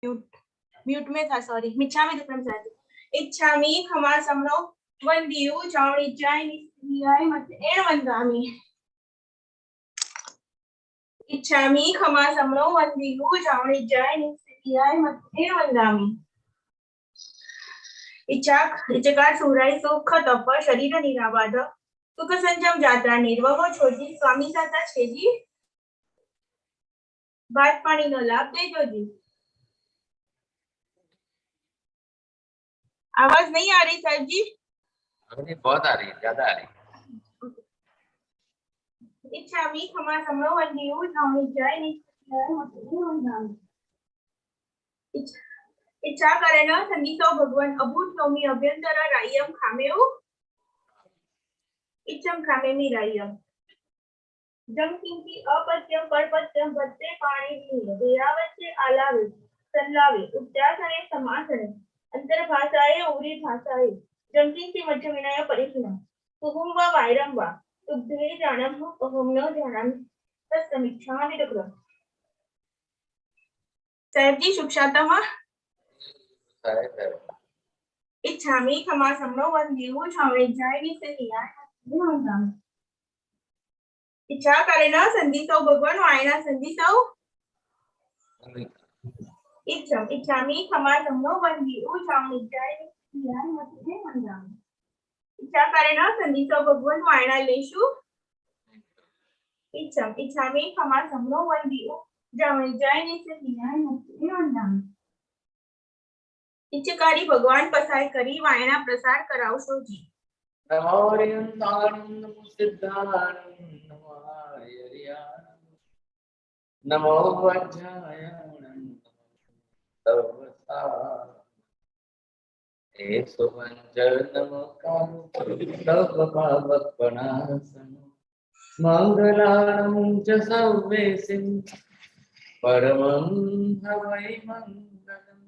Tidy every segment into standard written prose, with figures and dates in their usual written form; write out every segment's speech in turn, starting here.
Mute mute में था, sorry. मिच्छामि दुक्कडं साधु। इच्छामि खमा समनो वंदियु चावणी जाय नियाय मत एण वंदामि। इच्छामि खमा समनो वंदियु चावणी जाय नियाय मत एण वंदामि। इच्छा इच्छकार सुराई सुख तप शरीर निराबाध सुख संजम जात्रा निर्वह छोजी स्वामी साथा छेजी भात पानी नो लाभ देजो जी। आवाज नहीं आ रही साहब जी? बहुत आ रही है, ज्यादा आ रही है। इच्छामि खमा समनो वंदियु चावणी जाय नियाय मत एण वंदामि। इच्छा करेन संगीतो भगवान अभूत नोमी अभ्यंतर रायम खामेउ इच्छम खामेमी रायम जमकिंकी अपत्यम परपत्यम भत्ते पाणी नील वेरावच्चे आलावे सल्लावे उद्यासने समासने अंतर्भाषाए उरी भाषाए जमकिंची मध्य विनय परिहीना तुहुम वा वायरम वा तुब्धे जानम अहम न जानम तत्समीक्षामि दुक्कडं। साहेब जी सुक्षातः इच्छामि खमा समनो वंदियु चावणी जाय नियाय वंदामि। इच्छा करेन संधीसौ भगवान वायना संधीसौ इच्छम इच्छामि खमा समनो वंदियु चावणी जाय नियाय वंदामि। इच्छा करेन संधीसौ भगवान वायना लेशु इच्छम इच्छामि खमा समनो वंदियु चावणी जाय नियाय वंदामि। इच्छकारी भगवान पसाय करी वायना प्रसार करावशो जी। नमो मंगलां च सर्वेसिं परमं हवै मंगलम्।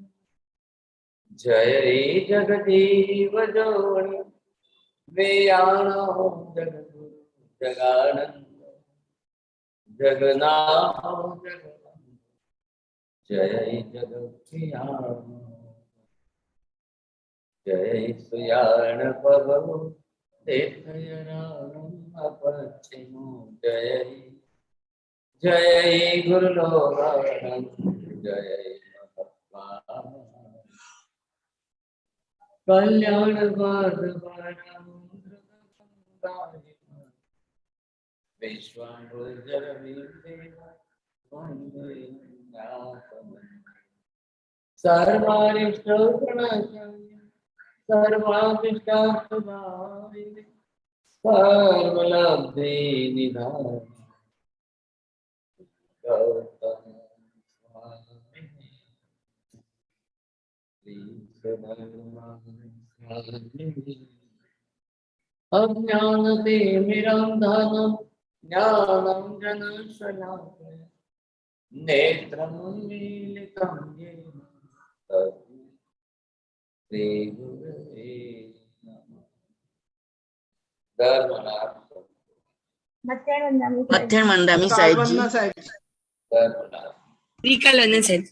जय जगदीव जोनि वेयाणो जगद्गुरु जगानंद जगन्नाथ जगवंदन जय जगत्प्रियाण जय सुयाण पवो तीर्थयानम् अपचिमो जय जय गुरुलोकानंद जय कल्याण सर्वलब्धे निधान गौतम अज्ञानते मिरंधनम ज्ञानं जनशलाकया नेत्रं मीलितं येन तस्मै श्रीगुरवे नमः। मध्यान मंदामी साहेब जी रिकालन साहेब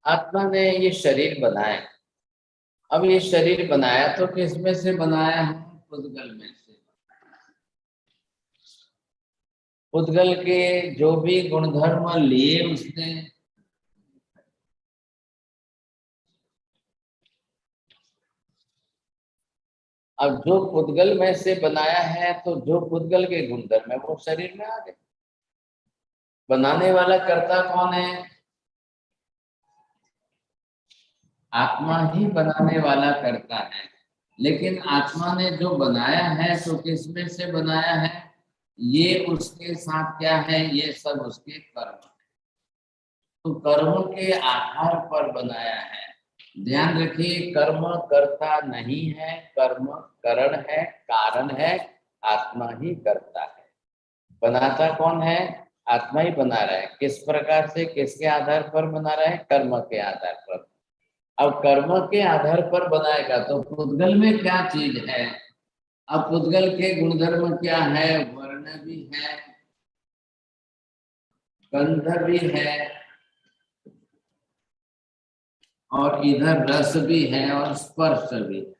आत्मा ने ये शरीर बनाया। अब ये शरीर बनाया तो किस में से बनाया है? पुद्गल में से। पुद्गल के जो भी गुणधर्म लिए उसने, अब जो पुद्गल में से बनाया है तो जो पुद्गल के गुणधर्म है वो शरीर में आ गए। बनाने वाला कर्ता कौन है? आत्मा ही बनाने वाला करता है। लेकिन आत्मा ने जो बनाया है तो किस में से बनाया है? ये उसके साथ क्या है? ये सब उसके कर्म है। तो कर्मों के आधार पर बनाया है। ध्यान रखिए, कर्म कर्ता नहीं है, कर्म करण है, कारण है, आत्मा ही करता है। बनाता कौन है? आत्मा ही बना रहा है। किस प्रकार से, किसके आधार पर बना रहा है? कर्म के आधार पर। अब कर्म के आधार पर बनाएगा तो पुद्गल में क्या चीज है? अब पुद्गल के गुणधर्म क्या है? वर्ण भी है, गंध भी है, और इधर रस भी है, और स्पर्श भी है।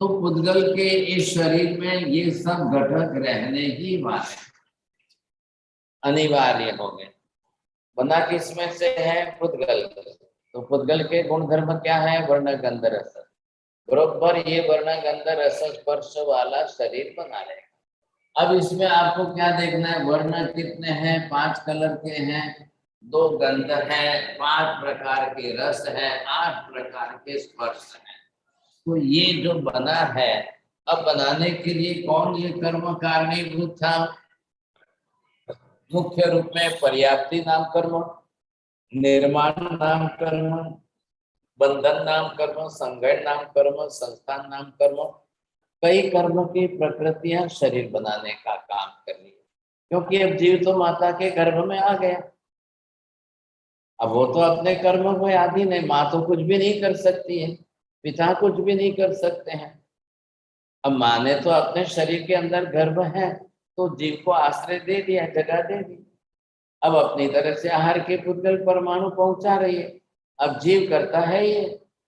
तो पुद्गल के इस शरीर में ये सब घटक रहने ही वाले, अनिवार्य हो गए। बना किसमें से है? पुद्गल। तो पुद्गल के गुण धर्म क्या है? वर्ण गंध रस। बरोबर ये वर्ण गंध रस स्पर्श वाला शरीर बना रहेगा। अब इसमें आपको क्या देखना है? वर्ण कितने हैं? 5 कलर के हैं, 2 गंध है, 5 प्रकार के रस है, 8 प्रकार के स्पर्श है। तो ये जो बना है, अब बनाने के लिए कौन ये कर्म कारणीभूत था? मुख्य रूप में पर्याप्ति नाम कर्म, निर्माण नाम कर्म, बंधन नाम कर्म, संगठन नाम कर्म, संस्थान नाम कर्म। कई कर्म की प्रकृतियां शरीर बनाने का काम कर रही है, क्योंकि अब जीव तो माता के गर्भ में आ गया। अब वो तो अपने कर्म को याद ही नहीं, माँ तो कुछ भी नहीं कर सकती है, पिता कुछ भी नहीं कर सकते हैं। अब माँ ने तो अपने शरीर के अंदर गर्भ है तो जीव को आश्रय दे दिया, जगह दे दी। अब अपनी तरफ से आहार के पुद्गल परमाणु पहुंचा रही है। अब जीव करता है ये,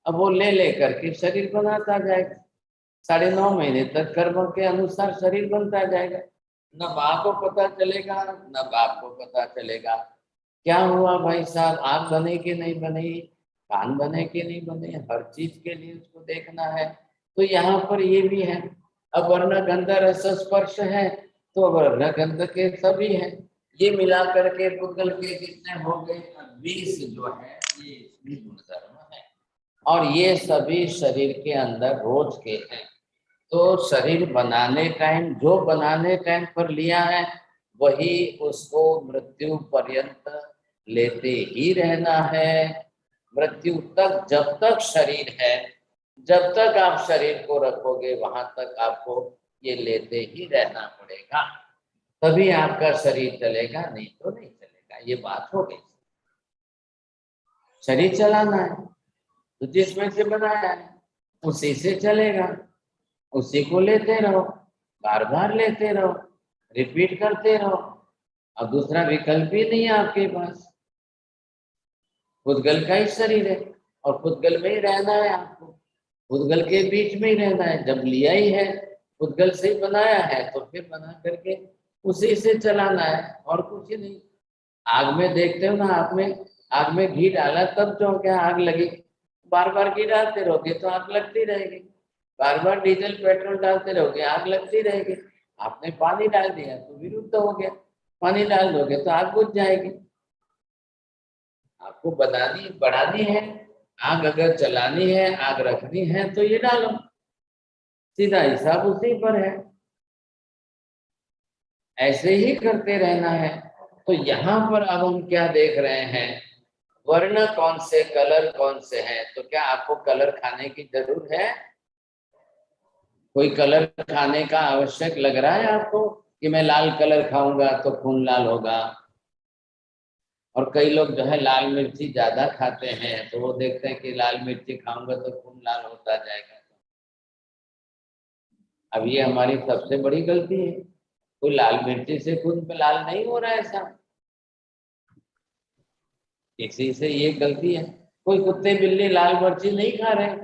अब वो ले लेकर के शरीर बनाता जाएगा। 9.5 महीने तक कर्म के अनुसार शरीर बनता जाएगा। न माँ को पता चलेगा, न बाप को पता चलेगा क्या हुआ भाई साहब, आँख बने कि नहीं बनी, कान बने कि नहीं बने, हर चीज के लिए उसको देखना है। तो यहाँ पर ये भी है। अब वर्ण गंध रस स्पर्श है, तो वर्ण गंध के सभी है, ये मिला करके पुद्गल के कितने हो गए? 20 जो है ये इसमें गुणधर्म है, और ये सभी शरीर के अंदर रोज के हैं। तो शरीर बनाने टाइम, जो बनाने टाइम पर लिया है वही उसको मृत्यु पर्यंत लेते ही रहना है। मृत्यु तक, जब तक शरीर है, जब तक आप शरीर को रखोगे वहां तक आपको ये लेते ही रहना पड़ेगा, तभी आपका शरीर चलेगा, नहीं तो नहीं चलेगा। ये बात हो गई। शरीर चलाना है तो जिसमें से बनाया है उसी से चलेगा, उसी को लेते रहो, बार बार लेते रहो, रिपीट करते रहो। अब दूसरा विकल्प ही नहीं है आपके पास। पुद्गल का ही शरीर है और पुद्गल में ही रहना है आपको, पुद्गल के बीच में ही रहना है। जब लिया ही है, पुद्गल से ही बनाया है, तो फिर बना करके उसी से चलाना है, और कुछ ही नहीं। आग में देखते हो ना, आग में घी डाला तब जो क्या आग लगी, बार बार घी डालते रहोगे तो आग लगती रहेगी, बार बार डीजल पेट्रोल डालते रहोगे आग लगती रहेगी। आपने पानी डाल दिया तो विरुद्ध हो गया, पानी डाल दोगे तो आग बुझ जाएगी। आपको बनानी बढ़ानी है आग, अगर चलानी है, आग रखनी है तो ये डालो, सीधा हिसाब उसी पर है। ऐसे ही करते रहना है। तो यहाँ पर अब हम क्या देख रहे हैं? वर्ण कौन से, कलर कौन से हैं? तो क्या आपको कलर खाने की जरूरत है? कोई कलर खाने का आवश्यक लग रहा है आपको कि मैं लाल कलर खाऊंगा तो खून लाल होगा? और कई लोग जो है लाल मिर्ची ज्यादा खाते हैं तो वो देखते हैं कि लाल मिर्ची खाऊंगा तो खून लाल होता जाएगा। अब ये हमारी सबसे बड़ी गलती है। कोई लाल मिर्ची से खून पे लाल नहीं हो रहा है साहब, इसी से ये गलती है। कोई कुत्ते बिल्ली लाल मिर्ची नहीं खा रहे,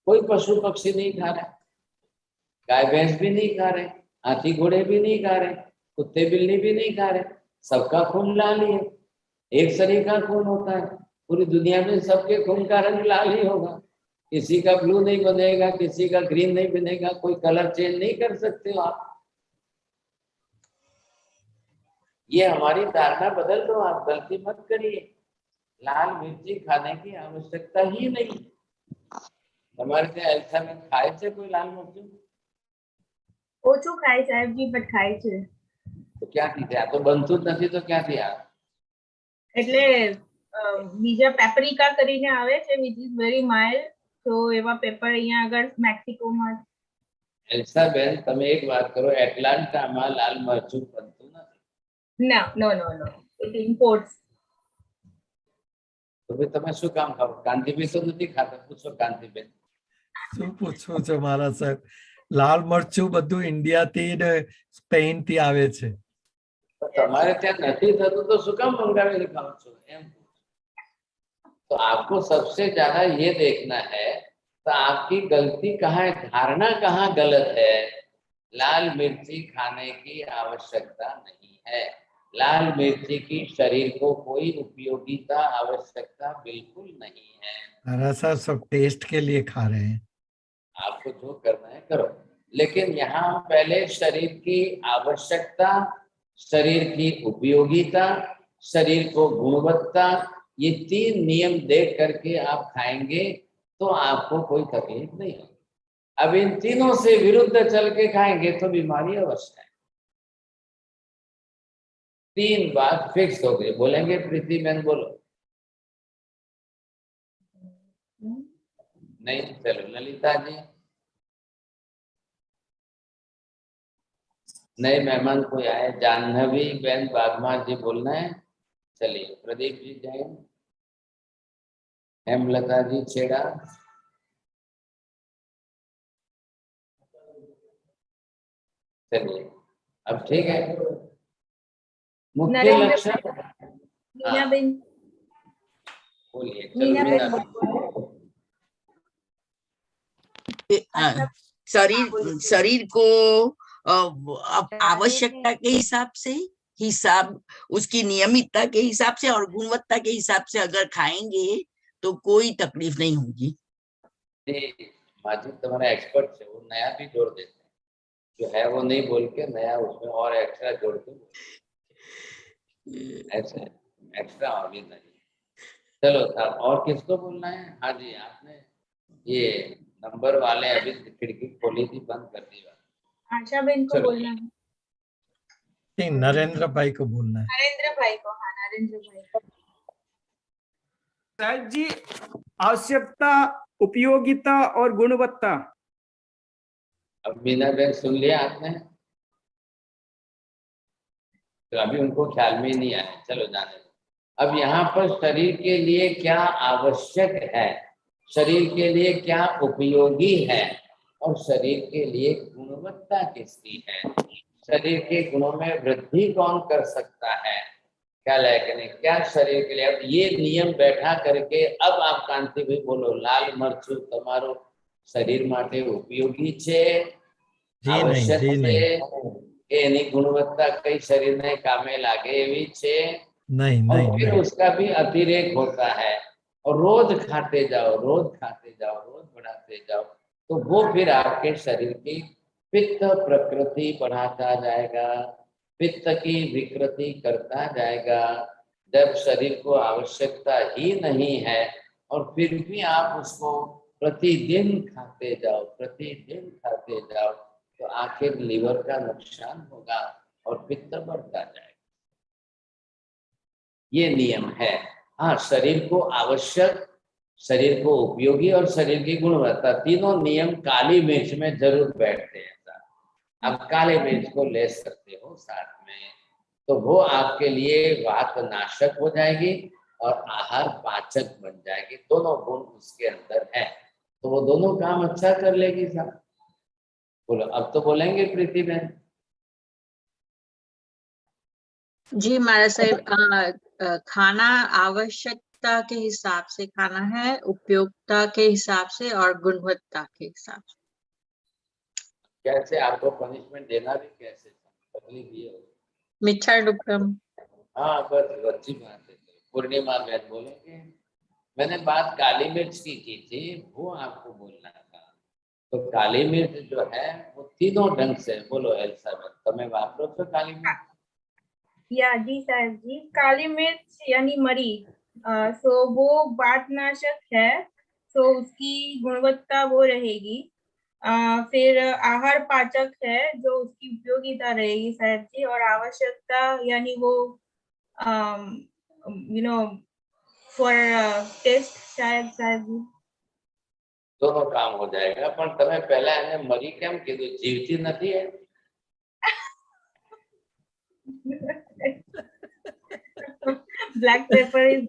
कोई पशु पक्षी नहीं खा रहे, गाय भैंस भी नहीं खा रहे, हाथी घोड़े भी नहीं खा रहे, कुत्ते बिल्ली भी नहीं खा रहे, सबका खून लाल ही है। एक शरीर का खून होता है, पूरी दुनिया में सबके खून का रंग लाल ही होगा। किसी का ब्लू नहीं बनेगा, किसी का ग्रीन नहीं बनेगा, कोई कलर चेंज नहीं कर सकते हो आप। ये हमारी धारणा बदल दो, आप गलती मत करिए। लाल मिर्ची खाने की आवश्यकता ही नहीं। हमारे ત્યાં एल्सा में खाए છે कोई लाल मिर्ची? ઓછું ખાય સાહેબજી, બટ ખાય છે. तो क्या थी? आ तो बनતું જ નથી તો ક્યાંથી આવે? એટલે બીજા પેપરિકા કરીને આવે છે which is very mild, તો એવા પેપર અહીંયા આગળ મેક્સિકોમાં. એલ્સાબેન તમે એક વાત કરો, એટલાન્ટામાં લાલ મરચું બનતું નથી. No, no, no, no. It imports. તો ભાઈ તમે શું કામ ખાવ? કાંતિભાઈ તો નથી ખાતા, પૂછો કાંતિબેન. શું પૂછવું છે મારા સાહેબ? લાલ મરચું બધું ઇન્ડિયાથી ને સ્પેનથી આવે છે. તો તમારે ત્યાં નથી થતું તો શું કામ મંગાવીને ખાવ છો એમ? तो आपको सबसे ज्यादा ये देखना है तो आपकी गलती कहाँ है, धारणा कहाँ गलत है। लाल मिर्ची खाने की आवश्यकता नहीं है। लाल मिर्ची की शरीर को कोई उपयोगिता आवश्यकता बिल्कुल नहीं है। मारा साहब सब टेस्ट के लिए खा रहे हैं। आपको जो करना है करो, लेकिन यहाँ पहले शरीर की आवश्यकता, शरीर की उपयोगिता, शरीर को गुणवत्ता, ये 3 नियम देख करके आप खाएंगे तो आपको कोई तकलीफ नहीं होगी। अब इन तीनों से विरुद्ध चल के खाएंगे तो बीमारी अवश्य है। 3 बात फिक्स हो गई। बोलेंगे प्रीति मैन? बोलो। नहीं, चलो ललिता जी। नए मेहमान कोई आए? जाह्नवी बहन बागमार जी बोलना है? चलिए। प्रदीप जी जैन, हेमलता जी छेड़ा, चलिए अब ठीक है। मुख्य नरेंद्र लक्षण मीनाबेन, बोलिए। मीनाबेन शरीर को आवश्यकता के हिसाब उसकी नियमितता के हिसाब से और गुणवत्ता के हिसाब से अगर खाएंगे तो कोई तकलीफ नहीं होगी। माजी तुम्हारा एक्सपर्ट है, वो नया भी जोड़ देते हैं, जो है वो नहीं बोल के नया उसमें और एक्स्ट्रा जोड़ के ऐसे एक्स्ट्रा और भी नहीं। चलो साहब, और किसको बोलना है? हाँ जी, आपने ये नंबर वाले अभी खिड़की खोली थी, बंद कर दी। आशा बेन को बोलना है, नहीं, नरेंद्र भाई को बोलना है। नरेंद्र भाई को। हाँ, नरेंद्र भाई को। साहब जी, आवश्यकता, उपयोगिता और गुणवत्ता। अब मीना बहन सुन लिया आपने? तो अभी उनको ख्याल में ही नहीं आया, चलो जाने दो। अब यहाँ पर शरीर के लिए क्या आवश्यक है, शरीर के लिए क्या उपयोगी है और शरीर के लिए गुणवत्ता किसकी है, शरीर के गुणों में वृद्धि कौन कर सकता है, क्या लेकिन क्या शरीर के लिए। अब ये नियम बैठा करके अब आप कांति भाई बोलो, लाल मरचू તમારો શરીર માટે ઉપયોગી છે, આવશ્યક છે કે એની ગુણવત્તા કઈ શરીરને કામે લાગે એવી છે? नहीं और नहीं फिर नहीं। उसका भी अतिरेक होता है और रोज खाते जाओ, रोज खाते जाओ, रोज बढ़ाते जाओ, तो वो फिर आपके शरीर की पित्त प्रकृति बढ़ाता जाएगा, पित्त की विकृति करता जाएगा। जब शरीर को आवश्यकता ही नहीं है और फिर भी आप उसको प्रतिदिन खाते जाओ, प्रतिदिन खाते जाओ, तो आखिर लीवर का नुकसान होगा और पित्त बढ़ता जाएगा। ये नियम है। हाँ, शरीर को आवश्यक, शरीर को उपयोगी और शरीर की गुणवत्ता, तीनों नियम काली मिर्च में जरूर बैठते हैं। आप काले मिर्च को ले सकते हो साथ में, तो वो आपके लिए वात नाशक हो जाएगी और आहार पाचक बन जाएगी। दोनों गुण उसके अंदर है, तो वो दोनों काम अच्छा कर लेगी साहब। बोलो, अब तो बोलेंगे प्रीति बहन? जी महाराज साहब, खाना आवश्यकता के हिसाब से खाना है, उपयोगिता के हिसाब से और गुणवत्ता के हिसाब से। कैसे आपको पनिशमेंट देना भी कैसे, तकलीफ ये हो? मीठा डुकम। हाँ बस अच्छी बात है। पूर्णिमा बहन बोलेंगे? मैंने बात काली मिर्च की थी, वो आपको बोलना था। तो काली मिर्च जो है वो तीनों ढंग से, बोलो एल्सा बहन, तुम्हें वापरो तो काली मिर्च? या जी साहब जी, काली मिर्च यानी मरी, सो वो वातनाशक है, सो उसकी गुणवत्ता वो रहेगी। फिर आहार पाचक है, जो उसकी उपयोगिता रहेगी साहब जी, और आवश्यकता यानी वो for test શાયદ સાહેબ. दोनों काम हो जाएगा, પણ તમે પહેલા એને મરી કેમ કીધું? જીવતી નથી એ? Black pepper is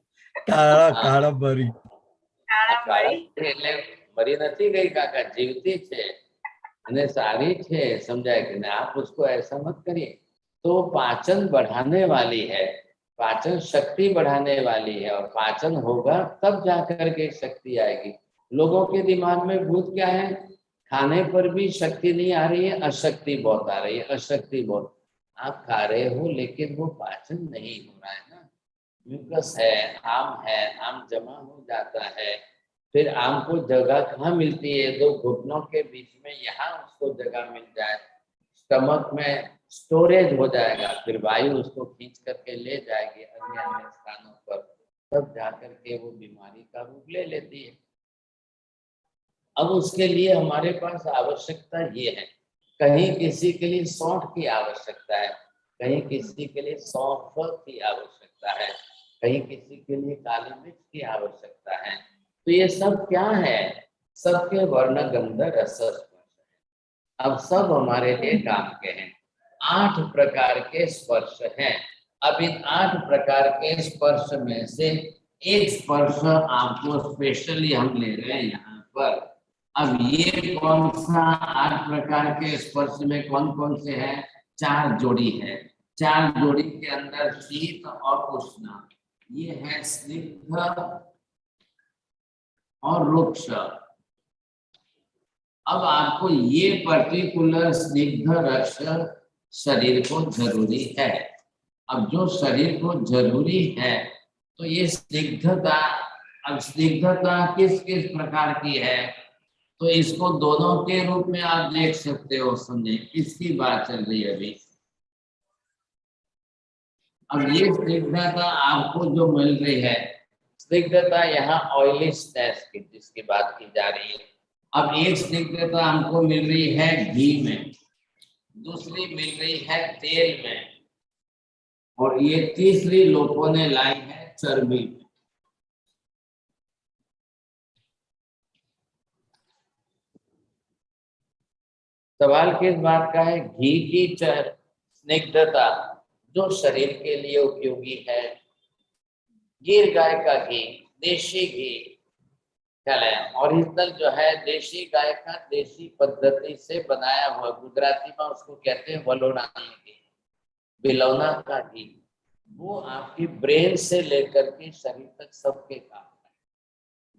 કાળા મરી. કાળા મરી. એટલે મરી નથી ગई કાકા, जीवती છે અને सारी છે, समझाए कि नहीं? आप उसको ऐसा मत करिए। तो पाचन बढ़ाने वाली है, पाचन शक्ति बढ़ाने वाली है, और पाचन होगा तब जाकर के शक्ति आएगी। लोगों के दिमाग में भूत क्या है? खाने पर भी शक्ति नहीं आ रही है, अशक्ति बहुत आ रही है, अशक्ति बहुत। आप खा रहे हो लेकिन वो पाचन नहीं हो रहा है ना। म्यूकस है, आम जमा हो जाता है, फिर आम को जगह कहाँ मिलती है? दो घुटनों के बीच में, यहाँ उसको जगह मिल जाए, स्टमक में स्टोरेज हो जाएगा, फिर वायु उसको खींच करके ले जाएगी अन्य अन्य स्थानों पर, तब जाकर के वो बीमारी का रूप ले लेती है। अब उसके लिए हमारे पास आवश्यकता ये है, कहीं किसी के लिए सौंठ की आवश्यकता है, कहीं किसी के लिए सौंफ की आवश्यकता है, कहीं किसी के लिए काली मिर्च की आवश्यकता है। तो ये सब क्या है? सबके वर्ण गंध रस स्पर्श है। अब सब हमारे लिए काम के हैं। 8 प्रकार के स्पर्श हैं। अब इन 8 प्रकार के स्पर्श में से एक स्पर्श आपको स्पेशली हम ले रहे हैं यहाँ पर। अब ये कौन सा 8 प्रकार के स्पर्श में कौन कौन से हैं? 4 जोड़ी है। 4 जोड़ी के अंदर शीत और उष्ण, ये है स्निग्ध और रुक्ष। अब आपको ये पर्टिकुलर स्निग्ध रस शरीर को जरूरी है। अब जो शरीर को जरूरी है, तो ये स्निग्धता, अब स्निग्धता किस किस प्रकार की है? तो इसको दोनों के रूप में आप देख सकते हो। समझे किसकी बात चल रही है अभी? अब ये स्निग्धता आपको जो मिल रही है, स्निग्धता यहाँ ऑयली स्नैक्स की जिसकी बात की जा रही है। अब एक स्निग्धता हमको मिल रही है घी में, दूसरी मिल रही है तेल में, और ये तीसरी लोगों ने लाई है चर्बी में। सवाल किस बात का है? घी की स्निग्धता जो शरीर के लिए उपयोगी है। गिर गाय का घी, देशी घी ख्याल है, ओरिजिनल जो है देशी गाय का, देशी पद्धति से बनाया हुआ, गुजराती में उसको कहते हैं वलोना घी, बिलौना का घी। वो आपकी ब्रेन से लेकर के शरीर तक सबके काम है।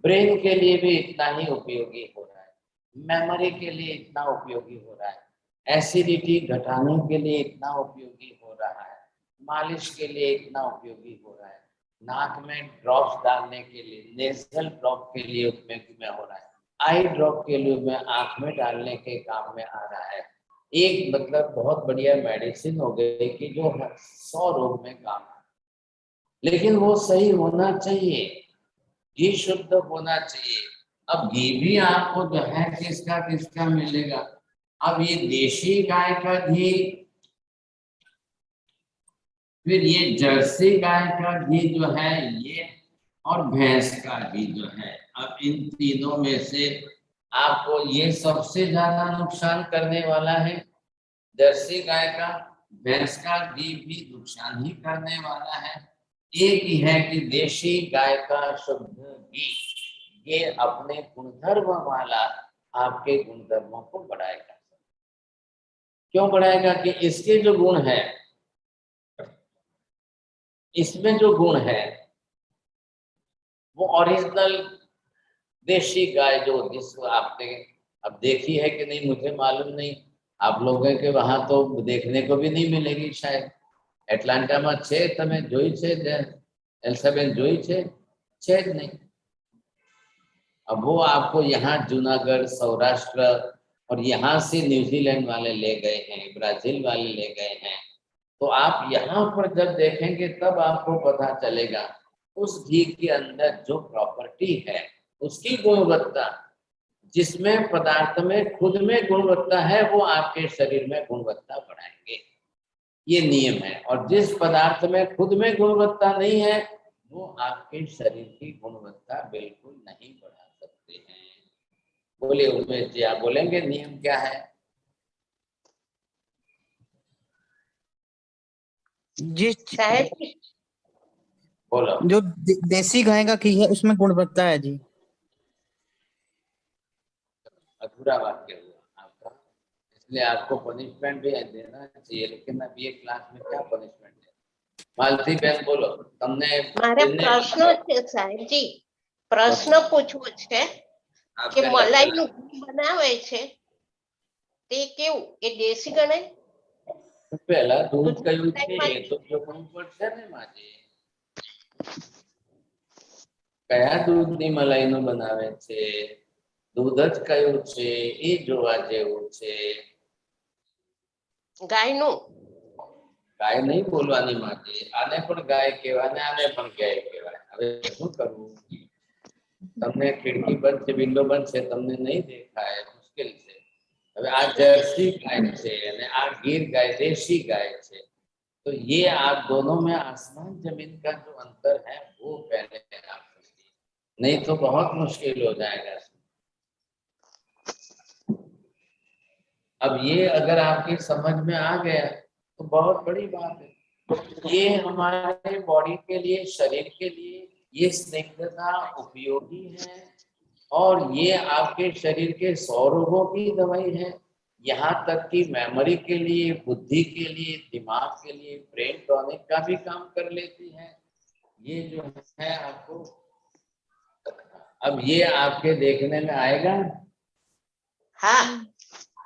ब्रेन के लिए भी इतना ही उपयोगी हो रहा है, मेमोरी के लिए इतना उपयोगी हो रहा है, एसिडिटी घटाने के लिए इतना उपयोगी हो रहा है, मालिश के लिए इतना उपयोगी हो रहा है, नाक में ड्रॉप्स डालने के लिए, नेजल ड्रॉप के लिए उपयोग में हो रहा है, आई ड्रॉप के लिए में आंख में डालने के काम में आ रहा है। एक मतलब बहुत बढ़िया मेडिसिन हो गई कि जो 100 रोग में काम है। लेकिन वो सही होना चाहिए, घी शुद्ध होना चाहिए। अब घी भी आपको जो है किसका मिलेगा? अब ये देशी गाय का घी, फिर ये जर्सी गाय का घी जो है ये, और भैंस का घी जो है। अब इन तीनों में से आपको ये सबसे ज्यादा नुकसान करने वाला है जर्सी गाय का। भैंस का घी भी नुकसान ही करने वाला है। एक ही है कि देशी गाय का शुद्ध घी, ये अपने गुणधर्म वाला आपके गुणधर्मों को बढ़ाएगा। क्यों बढ़ाएगा? कि इसके जो गुण है, इसमें जो गुण है वो ओरिजिनल देशी गाय जो, जिसको आपने अब देखी है कि नहीं मुझे मालूम नहीं, आप लोगों के वहां तो देखने को भी नहीं मिलेगी शायद। एटलांटा में छे, तमे जोई छे एल्साबेन जोई छे જ नहीं। अब वो आपको यहाँ जूनागढ़, सौराष्ट्र और यहाँ से न्यूजीलैंड वाले ले गए हैं, ब्राजील वाले ले गए हैं। तो आप यहाँ पर जब देखेंगे तब आपको पता चलेगा उस घी के अंदर जो प्रॉपर्टी है, उसकी गुणवत्ता, जिसमें पदार्थ में खुद में गुणवत्ता है, वो आपके शरीर में गुणवत्ता बढ़ाएंगे। ये नियम है। और जिस पदार्थ में खुद में गुणवत्ता नहीं है, वो आपके शरीर की गुणवत्ता बिल्कुल नहीं बढ़ा सकते हैं। बोलिए उमेश जी, आप बोलेंगे नियम क्या है? जी साहेब जी, बोलो। जो देसी गाय का घी है उसमें गुणवत्ता है जी। अधूरा वाक्य हुआ आपका, इसलिए आपको पनिशमेंट भी देना चाहिए, लेकिन अब ये क्लास में क्या पनिशमेंट है? मालती बहन बोलो, तुमने મારે जिन्हें પ્રશ્ન છે સાહેબજી, પ્રશ્ન પૂછવો છે કે आपने મલાઈનું ઘી બનાવે છે તે કેવું, એ દેશી ગણાય? पहला दूध તો कયું મલાઈ છે માં એ તો જોવું પડશે ને માજી, કયા દૂધની મલાઈનું બનાવે છે, દૂધ જ કયું છે એ જોવા જેવું છે. ગાયનું? ગાય નહીં બોલવાની માજી, આને પણ ગાય કહેવાય ને આને પણ ગાય કહેવાય. હવે શું કરવું? તમને ખિડકી બંધ છે, વિન્ડો બંધ છે, તમને નહીં દેખાય, મુશ્કેલ છે. હવે આ जर्सी गाय છે અને આ ગીર गाय देशी गाय છે, तो ये आप दोनों में आसमान जमीन का जो अंतर है वो पहले आप समझिए, नहीं तो बहुत मुश्किल हो जाएगा. अब ये अगर आपकी समझ में आ गया तो बहुत बड़ी बात है. ये हमारे बॉडी के लिए, शरीर के लिए ये स्निग्धता उपयोगी है और ये आपके शरीर के 100 रोगों की दवाई है. यहाँ तक कि मेमोरी के लिए, बुद्धि के लिए, दिमाग के लिए, ब्रेन टॉनिक का भी काम कर लेती है. ये जो है आपको, अब ये आपके देखने में आएगा. હા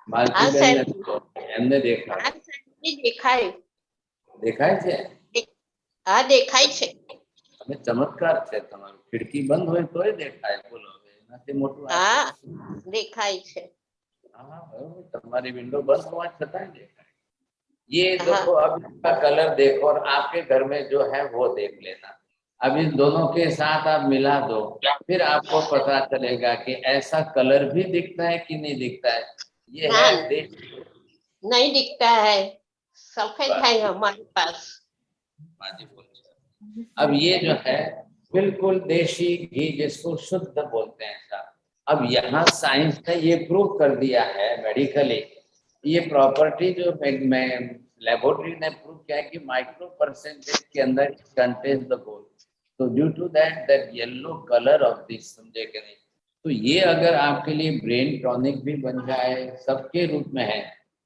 मालती हाँ, बहन साहब। ने हमने देखा, હા સાહેબજી, દેખાય. દેખાય છે. હા દેખાય છે. અને ચમત્કાર છે તમારો, ખિડકી બંધ હોય તોય દેખાય. બોલો હવે એનાથી મોટું હા આ દેખાય છે. हाँ बराबर, तुम्हारी विंडो बंद हुआ छताएं देखा. ये हाँ। देखो, अब इसका कलर देखो और आपके घर में जो है वो देख लेना. अब इन दोनों के साथ आप मिला दो, फिर आपको पता चलेगा कि ऐसा कलर भी दिखता है कि नहीं दिखता है. ये है हाँ। देसी. नहीं दिखता है, सफेद है हमारे पास. माजी बोलिए. अब ये जो है बिल्कुल देशी घी जिसको शुद्ध बोलते हैं साहब. अब यहाँ साइंस ने ये प्रूव कर दिया है मेडिकली, ये प्रॉपर्टी जो लेबोरेटरी ने प्रूव किया है कि माइक्रो परसेंटेज के अंदर कंटेन्स द गोल्ड. तो due to that yellow colour of this, समझे कि नहीं? तो ये अगर आपके लिए ब्रेन टॉनिक भी बन जाए, सबके रूप में है.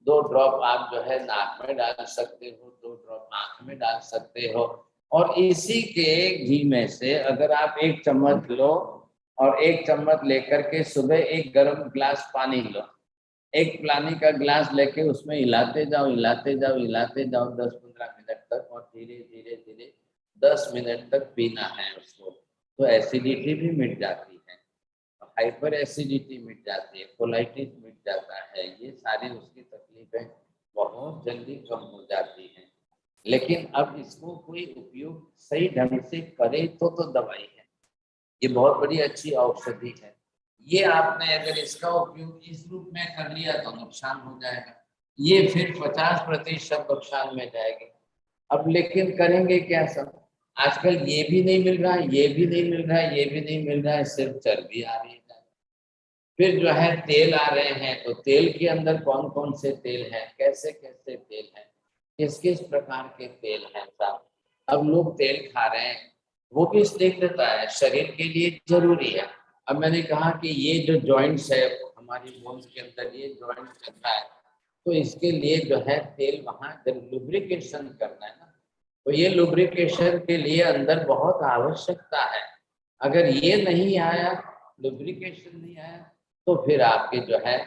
2 ड्रॉप आप जो है नाक में डाल सकते हो, 2 ड्रॉप आंख में डाल सकते हो, और इसी के घी में से अगर आप 1 चम्मच लो और 1 चम्मच लेकर के सुबह 1 गर्म ग्लास पानी लो, 1 पानी का ग्लास लेके उसमें हिलाते जाओ 10-15 मिनट तक, और धीरे धीरे धीरे 10 मिनट तक पीना है उसको. तो एसिडिटी भी मिट जाती है, हाइपर एसिडिटी मिट जाती है, कोलाइटिस मिट जाता है, ये सारी उसकी तकलीफें बहुत जल्दी कम हो जाती हैं. लेकिन अब इसको कोई उपयोग सही ढंग से करे तो दवाई है. ये बहुत बड़ी अच्छी औषधि है. ये आपने अगर इसका उपयोग इस रूप में कर लिया तो नुकसान हो जाएगा, ये फिर 50% नुकसान में जाएगी. अब लेकिन करेंगे क्या सब? आजकल ये भी नहीं मिल रहा है, ये भी नहीं मिल रहा है, ये भी नहीं मिल रहा है, सिर्फ चर्बी आ रही है. फिर जो है तेल आ रहे हैं, तो तेल के अंदर कौन कौन से तेल हैं, कैसे कैसे तेल हैं, किस किस प्रकार के तेल हैं साहब. अब लोग तेल खा रहे हैं, वो भी स्निग्धता है, शरीर के लिए जरूरी है. अब मैंने कहा कि ये जो जॉइंट्स है हमारी बोन्स के अंदर, ये जॉइंट चलता है, तो इसके लिए जो है तेल वहाँ लुब्रिकेशन करना है ना, तो ये लुब्रिकेशन के लिए अंदर बहुत आवश्यकता है. अगर ये नहीं आया, लुब्रिकेशन नहीं आया, तो फिर आपके जो है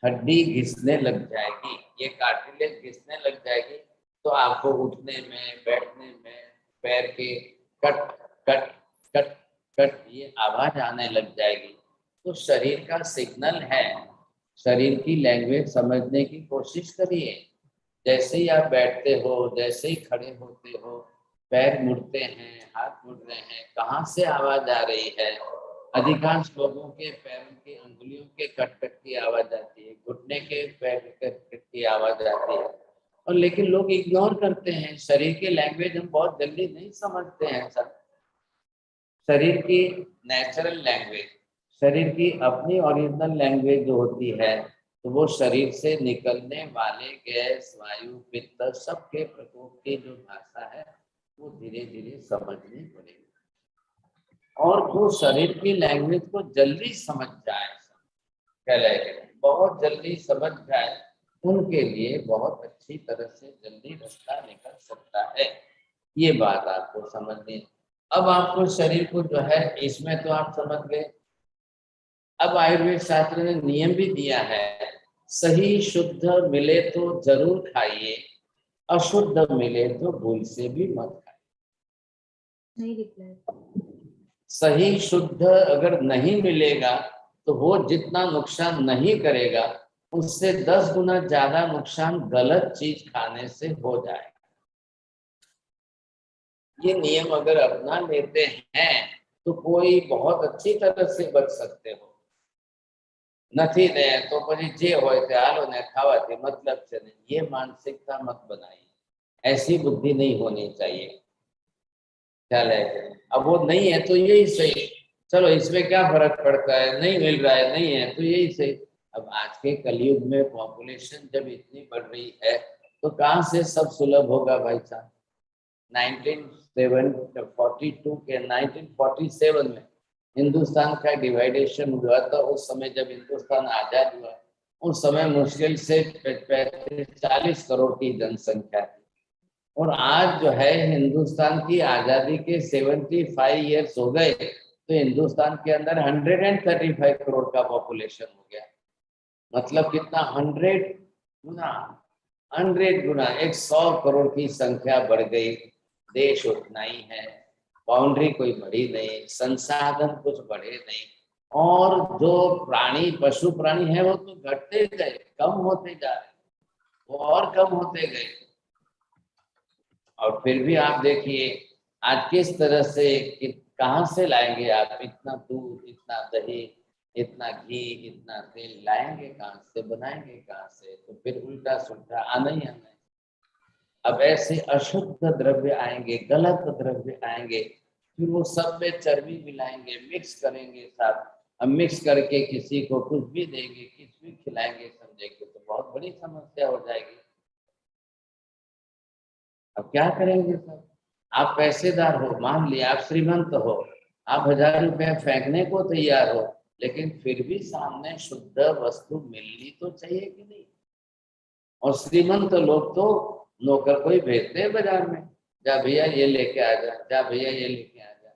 हड्डी घिसने लग जाएगी, ये कार्टिलेज घिसने लग जाएगी, तो आपको उठने में, बैठने में, पैर के कट कट कट कट ये आवाज आने लग जाएगी. तो शरीर का सिग्नल है, शरीर की लैंग्वेज समझने की कोशिश करिए. जैसे ही आप बैठते हो, जैसे ही खड़े होते हो, पैर मुड़ते हैं, हाथ मुड़ रहे हैं, कहाँ से आवाज आ रही है? अधिकांश लोगों के पैरों की अंगुलियों के कट कट की आवाज आती है, घुटने के पैर कट कट की आवाज आती है. और लेकिन लोग इग्नोर करते हैं, शरीर की लैंग्वेज हम बहुत जल्दी नहीं समझते हैं सर. शरीर की नेचुरल लैंग्वेज, शरीर की अपनी ओरिजिनल लैंग्वेज जो होती है, तो वो शरीर से निकलने वाले गैस, वायु, पित्त सबके प्रकोप की जो भाषा है वो धीरे धीरे समझनी पड़ेगी। और जो शरीर की लैंग्वेज को जल्दी समझ जाए, बहुत जल्दी समझ जाए, उनके लिए बहुत अच्छी तरह से जल्दी रास्ता निकल सकता है। ये बात आपको समझनी है। अब आपको शरीर को जो है, इसमें तो आप समझ गए। अब आयुर्वेद शास्त्र ने नियम भी दिया है, सही शुद्ध मिले तो जरूर खाइए, अशुद्ध मिले तो भूल से भी मत खाइए। नहीं रिप्लाई। सही शुद्ध अगर नहीं मिलेगा तो वो जितना नुकसान नहीं करेगा, उससे 10 गुना ज्यादा नुकसान गलत चीज खाने से हो जाए। ये नियम अगर अपना लेते हैं तो कोई बहुत अच्छी तरह से बच सकते हो। નથી ને તો પછી જે હોય તે હાલો ને ખાવાથી मतलब છે नहीं, ये मानसिकता मत बनाइए, ऐसी बुद्धि नहीं होनी चाहिए। ख्याल है? अब वो नहीं है तो यही सही, चलो इसमें क्या फर्क पड़ता है, नहीं मिल रहा है, नहीं है तो यही सही। अब आज के कलयुग में पॉपुलेशन जब इतनी बढ़ रही है तो कहाँ से सब सुलभ होगा भाई साहब। 1942 के 1947 में हिंदुस्तान का डिवाइडेशन हुआ था। उस समय जब हिंदुस्तान आजाद हुआ, उस समय मुश्किल से 40 करोड़ की जनसंख्या थी, और आज जो है हिंदुस्तान की आजादी के 75 ईयर्स हो गए, तो हिंदुस्तान के अंदर 135 करोड़ का पॉपुलेशन हो गया। मतलब कितना, 100 गुना, 100 करोड़ की संख्या बढ़ गई। देश उतना ही है, बाउंड्री कोई बढ़ी नहीं, संसाधन कुछ बढ़े नहीं, और जो प्राणी, पशु प्राणी है वो तो घटते गए, कम होते जा रहे, वो और कम होते गए। और फिर भी आप देखिए आज किस तरह से, कहाँ से लाएंगे आप इतना दूध, इतना दही, इतना घी, इतना तेल लाएंगे कहाँ से, बनाएंगे कहाँ से? तो फिर उल्टा सुल्टा आना ही आना है। अब ऐसे अशुद्ध द्रव्य आएंगे, गलत द्रव्य आएंगे, फिर वो सब में चर्बी मिलाएंगे, मिक्स करेंगे साथ। अब मिक्स करके किसी को कुछ भी देंगे, कुछ भी खिलाएंगे, समझेंगे तो बहुत बड़ी समस्या हो जाएगी। अब क्या करेंगे सर? आप पैसेदार हो, मान लिया आप श्रीमंत हो, आप 1000 रुपया फेंकने को तैयार हो, लेकिन फिर भी सामने शुद्ध वस्तु मिलनी तो चाहिए कि नहीं? और श्रीमंत लोग तो नौकर को ही भेजते हैं बाजार में, जा भैया ये लेके आ जा, जा भैया ये लेके आ जा।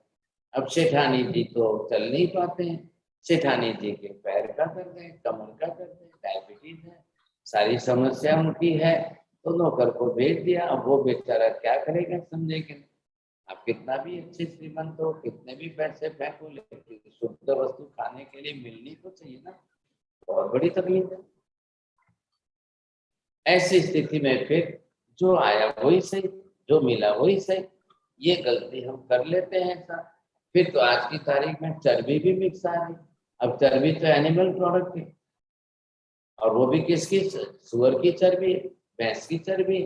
अब सेठानी जी तो चल नहीं पाते हैं, सेठानी जी के पैर का कर दें, कमर का कर दें, डायबिटीज है, सारी समस्या उनकी है, तो नौकर को भेज दिया। अब वो बेचारा क्या करेगा, समझे कि नहीं? आप कितना भी अच्छे श्रीमंत हो, कितने भी पैसे फेंको, लेकिन शुद्ध वस्तु खाने के लिए मिलनी तो चाहिए ना, बहुत बड़ी तकलीफ है। ऐसी स्थिति में फिर जो आया वही सही, जो मिला वही सही, ये गलती हम कर लेते हैं सर। फिर तो आज की तारीख में चर्बी भी मिक्स आ रही। अब चर्बी तो एनिमल प्रोडक्ट है, और वो भी किसकी? सुअर की चर्बी, भैंस की चर्बी,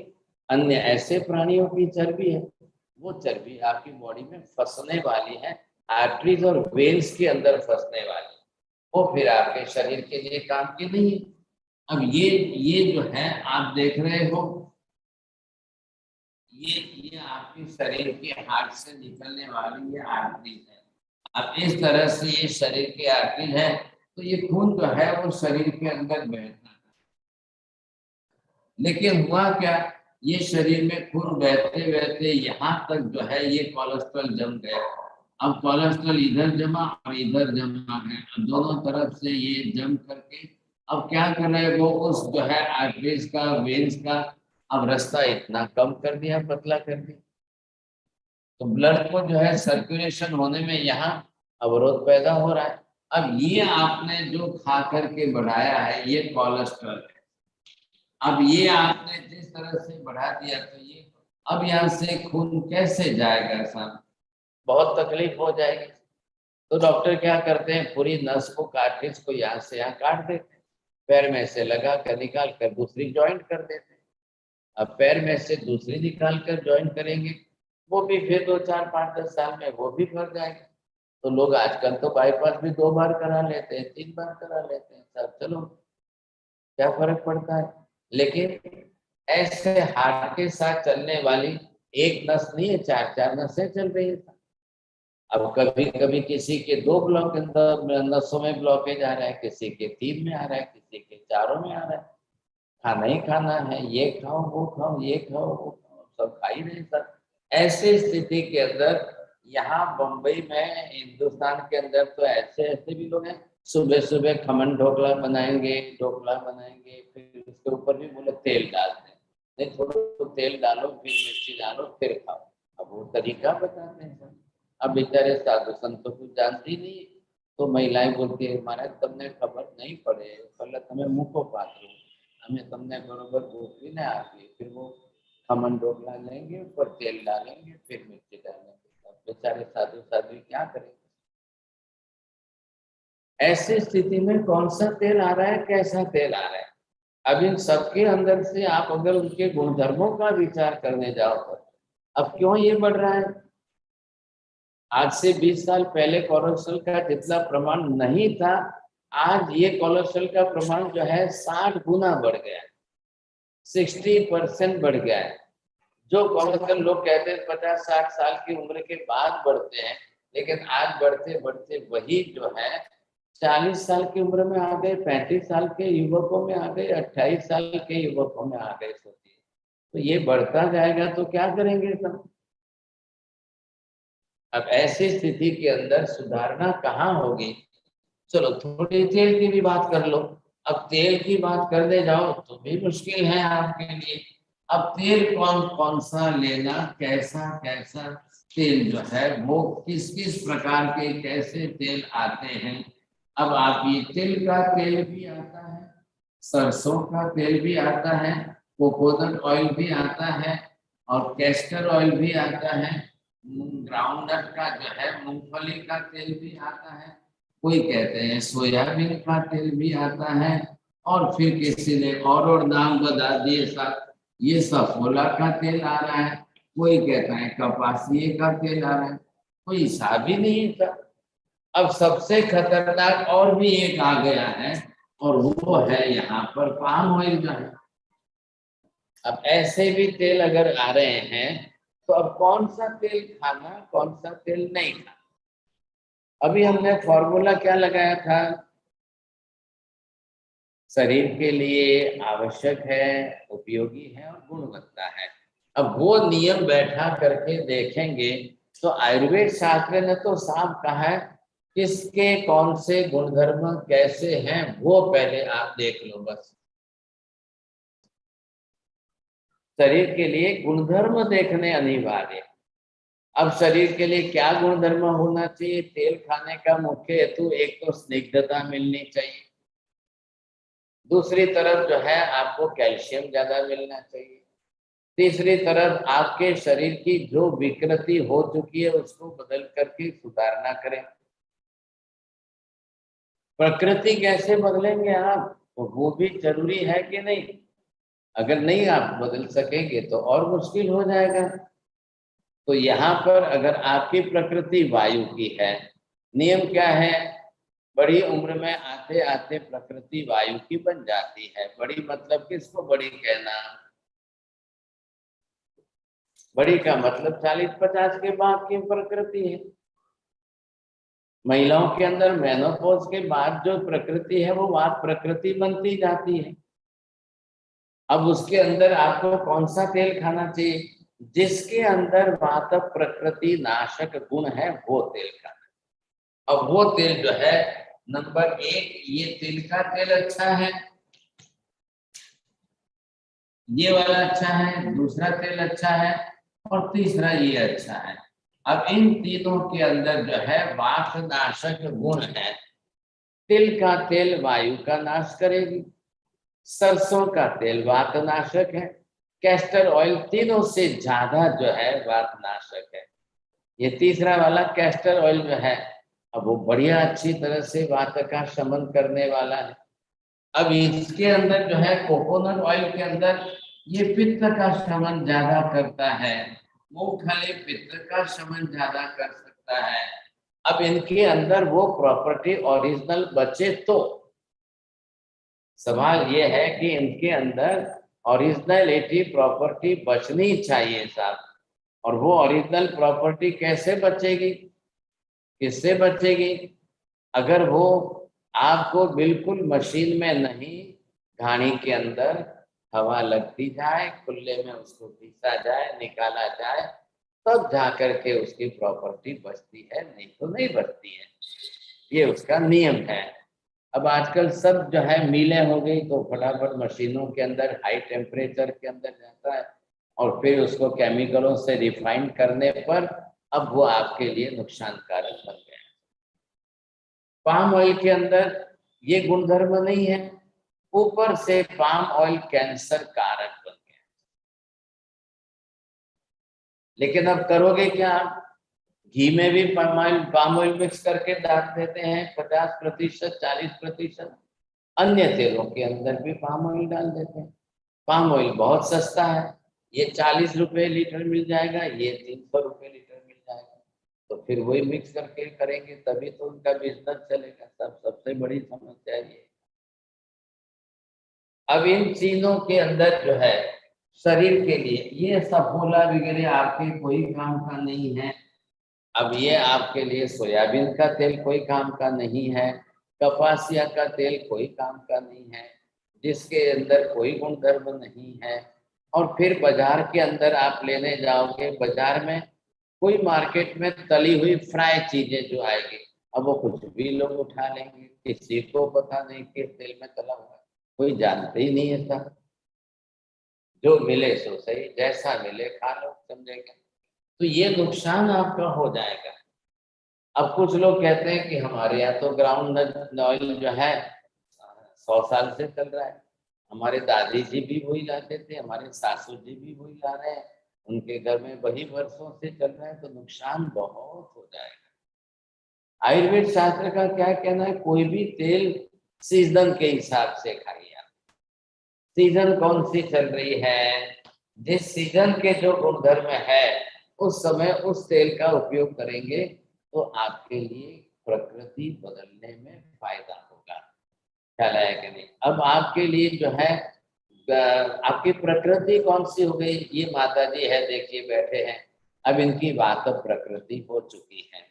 अन्य ऐसे प्राणियों की चर्बी है। वो चर्बी आपकी बॉडी में फंसने वाली है, आर्टरीज और वेन्स के अंदर फंसने वाली, वो फिर आपके शरीर के लिए काम की नहीं है। अब ये जो है आप देख रहे हो, ये आपके शरीर के हार्ट से निकलने वाली ये आर्टरी है। अब इस तरह से ये शरीर की आर्टरी है, तो ये खून जो है वो शरीर के अंदर बहता है। लेकिन हुआ क्या, ये शरीर में खून बहते बहते यहाँ तक जो है ये कोलेस्ट्रॉल जम गया। अब कोलेस्ट्रॉल इधर जमा और इधर जमा है, दोनों तरफ से ये जम करके अब क्या कर रहे हैं वो, उस जो है आर्टरीज का, वेन्स का अब रास्ता इतना कम कर दिया, पतला कर दिया, तो ब्लड को जो है सर्कुलेशन होने में यहाँ अवरोध पैदा हो रहा है। अब ये आपने जो खा करके बढ़ाया है ये कोलेस्ट्रॉल है। अब ये आपने जिस तरह से बढ़ा दिया, तो ये अब यहाँ से खून कैसे जाएगा साहब, बहुत तकलीफ हो जाएगी। तो डॉक्टर क्या करते हैं, पूरी नस को, कार्टिज को यहाँ से यहाँ काट देते हैं, पैर में से लगा कर निकाल कर दूसरी ज्वाइंट कर देते हैं। अब पैर में से दूसरी निकाल कर ज्वाइंट करेंगे, वो भी फिर 2, 4, 5, 10 साल में वो भी भर जाएगा। तो लोग आजकल तो बाईपास भी 2 बार करा लेते हैं, 3 बार करा लेते हैं सर, चलो क्या फर्क पड़ता है। लेकिन ऐसे हार्ट के साथ चलने वाली एक नस नहीं है, 4-4 नसें चल रही है। अब कभी कभी किसी के 2 ब्लॉक नसों में ब्लॉकेज आ रहा है, किसी के 3 में आ रहा है, किसी के 4 में आ रहा है। खाना ही खाना है, ये खाओ वो खाओ, ये खाओ वो खाओ, सब खा ही नहीं सर। ऐसी स्थिति के अंदर यहाँ बम्बई में, हिंदुस्तान के अंदर तो ऐसे ऐसे भी लोग हैं, सुबह सुबह खमन ढोकला बनाएंगे, फिर उसके ऊपर भी बोले तेल डालते हैं, नहीं थोड़ा तेल डालो फिर मिर्ची डालो फिर खाओ। अब वो तरीका बताते हैं सर। अब बेचारे साधु संत तो कुछ जानती नहीं, तो महिलाएं बोलती है महाराज तमने खबर नहीं पड़े, पहले तमें मुको पात्रो, हमें तमने बरोबर गोतरी ने आगे, फिर वो खमन ढोकला लेंगे, ऊपर तेल डालेंगे, फिर मिर्ची डालेंगे। अब बेचारे साधु साधु क्या करेंगे। ऐसी स्थिति में कौन सा तेल आ रहा है, कैसा तेल आ रहा है, अब इन सबके अंदर से आप अगर उनके गुणधर्मों का विचार करने जाओ तो अब क्यों ये बढ़ रहा है। आज से 20 साल पहले कोलेस्ट्रॉल का जितना प्रमाण नहीं था, आज ये कोलेस्ट्रॉल का प्रमाण जो है 60 गुना बढ़ गया है, 60% बढ़ गया है। जो कोलेस्ट्रॉल लोग कहते हैं 50-60 साल की उम्र के बाद बढ़ते हैं, लेकिन आज बढ़ते बढ़ते वही जो है 40 साल की उम्र में आ गए, 35 साल के युवकों में आ गए, 28 साल के युवकों में आ गए। सोचिए, तो ये बढ़ता जाएगा तो क्या करेंगे सब। अब ऐसी स्थिति के अंदर सुधारना कहाँ होगी। चलो थोड़ी तेल की भी बात कर लो। अब तेल की बात करने जाओ तो भी मुश्किल है आपके लिए। अब तेल कौन कौन सा लेना, कैसा कैसा तेल जो है वो किस किस प्रकार के कैसे तेल आते हैं। अब आप ये तिल का तेल भी आता है, सरसों का तेल भी आता है, कोकोनट ऑयल भी आता है और कैस्टर ऑयल भी आता है, ग्राउंडनट का जो है मूंगफली का तेल भी आता है, कोई कहते हैं सोयाबीन का तेल भी आता है, और फिर किसी ने और नाम बता दिए साहब, ये सफोला का तेल आ रहा है, कोई कहता है कपासिए का तेल आ रहा है, कोई हिसाब ही नहीं था। अब सबसे खतरनाक और भी एक आ गया है और वो है यहाँ पर पाम ऑयल जो है। अब ऐसे भी तेल अगर आ रहे हैं तो अब कौन सा तेल खाना, कौन सा तेल नहीं खाना। अभी हमने फॉर्मूला क्या लगाया था, शरीर के लिए आवश्यक है, उपयोगी है और गुणवत्ता है। अब वो नियम बैठा करके देखेंगे तो आयुर्वेद शास्त्र ने तो साफ कहा है किसके कौन से गुणधर्म कैसे हैं वो पहले आप देख लो। बस शरीर के लिए गुणधर्म देखने अनिवार्य। अब शरीर के लिए क्या गुणधर्म होना चाहिए, तेल खाने का मुख्य हेतु एक तो स्निग्धता मिलनी चाहिए, दूसरी तरफ जो है आपको कैल्शियम ज्यादा मिलना चाहिए, तीसरी तरफ आपके शरीर की जो विकृति हो चुकी है उसको बदल करके सुधारना करें। प्रकृति कैसे बदलेंगे आप, तो वो भी जरूरी है कि नहीं। अगर नहीं आप बदल सकेंगे तो और मुश्किल हो जाएगा। तो यहाँ पर अगर आपकी प्रकृति वायु की है, नियम क्या है, बड़ी उम्र में आते आते प्रकृति वायु की बन जाती है। बड़ी मतलब किसको बड़ी कहना, बड़ी का मतलब 40-50 के बाद की प्रकृति है। महिलाओं के अंदर मेनोपॉज के बाद जो प्रकृति है वो वात प्रकृति बनती जाती है। अब उसके अंदर आपको कौन सा तेल खाना चाहिए, जिसके अंदर वात प्रकृति नाशक गुण है वो तेल खाना। अब वो तेल जो है नंबर 1 ये तिल का तेल अच्छा है, ये वाला अच्छा है, दूसरा तेल अच्छा है और तीसरा ये अच्छा है। अब इन तीनों के अंदर जो है वात नाशक गुण है। तिल का तेल वायु का नाश करेगी, सरसों का तेल वात नाशक है, कैस्टर ऑयल तीनों से ज्यादा जो है वात नाशक है। ये तीसरा वाला कैस्टर ऑयल जो है अब वो बढ़िया अच्छी तरह से वात का शमन करने वाला है। अब इसके अंदर जो है कोकोनट ऑयल के अंदर ये पित्त का शमन ज्यादा करता है, मूंगफली पित्त का शमन ज्यादा कर सकता है, अब इनके अंदर वो प्रॉपर्टी ओरिजिनल बचे तो, सवाल ये है कि इनके अंदर ओरिजिनलिटी प्रॉपर्टी बचनी चाहिए साहब, और वो ओरिजिनल प्रॉपर्टी कैसे बचेगी, किससे बचेगी? अगर वो आपको बिल्कुल मशीन में नहीं, घानी के अंदर हवा लगती जाए, खुले में उसको पीसा जाए, निकाला जाए, तब जाकर के उसकी प्रॉपर्टी बचती है, नहीं तो नहीं बचती है। ये उसका नियम है। अब आजकल सब जो है मिलें हो गई, तो फटाफट मशीनों के अंदर हाई टेम्परेचर के अंदर जाता है और फिर उसको केमिकलों से रिफाइन करने पर अब वो आपके लिए नुकसानकारक बन गया। पाम ऑयल के अंदर ये गुणधर्म नहीं है, ऊपर से पाम ऑयल कैंसर कारक बन गया। लेकिन अब करोगे क्या आप? घी में भी पाम ऑयल मिक्स करके डाल देते हैं 50%, 40%। अन्य तेलों के अंदर भी पाम ऑयल डाल देते हैं। पाम ऑयल बहुत सस्ता है, ये 40 रुपए लीटर मिल जाएगा, ये 300 रुपए लीटर मिल जाएगा। तो फिर वही मिक्स करके करेंगे, तभी तो उनका बिजनेस चलेगा। सबसे बड़ी समस्या ये। अब इन चीजों के अंदर जो है शरीर के लिए ये सफोला वगैरह आपके कोई काम का नहीं है। अब ये आपके लिए सोयाबीन का तेल कोई काम का नहीं है, कपासिया का तेल कोई काम का नहीं है, जिसके अंदर कोई गुणधर्म नहीं है। और फिर बाजार के अंदर आप लेने जाओगे, बाजार में कोई मार्केट में तली हुई फ्राई चीजें जो आएगी, अब वो कुछ भी लोग उठा लेंगे, किसी को पता नहीं किस तेल में तला हुआ है, कोई जानते ही नहीं है सर। जो मिले सो सही, जैसा मिले खा लो, समझेंगे। तो ये नुकसान आपका हो जाएगा। अब कुछ लोग कहते हैं कि हमारे यहाँ तो ग्राउंड ऑयल जो है 100 साल से चल रहा है, हमारे दादी जी भी वही लाते थे, हमारे सासू जी भी वही ला रहे हैं, उनके घर में वही वर्षों से चल रहा है, तो नुकसान बहुत हो जाएगा। आयुर्वेद शास्त्र का क्या कहना है? कोई भी तेल सीजन के हिसाब से खाइए। सीजन कौन सी चल रही है, जिस सीजन के जो गुणधर्म है उस समय उस तेल का उपयोग करेंगे तो आपके लिए प्रकृति बदलने में फायदा होगा। ख्याल आया कि नहीं? अब आपके लिए जो है आपकी प्रकृति कौन सी हो गई? ये माता जी है, देखिए बैठे हैं। अब इनकी बात प्रकृति हो चुकी है।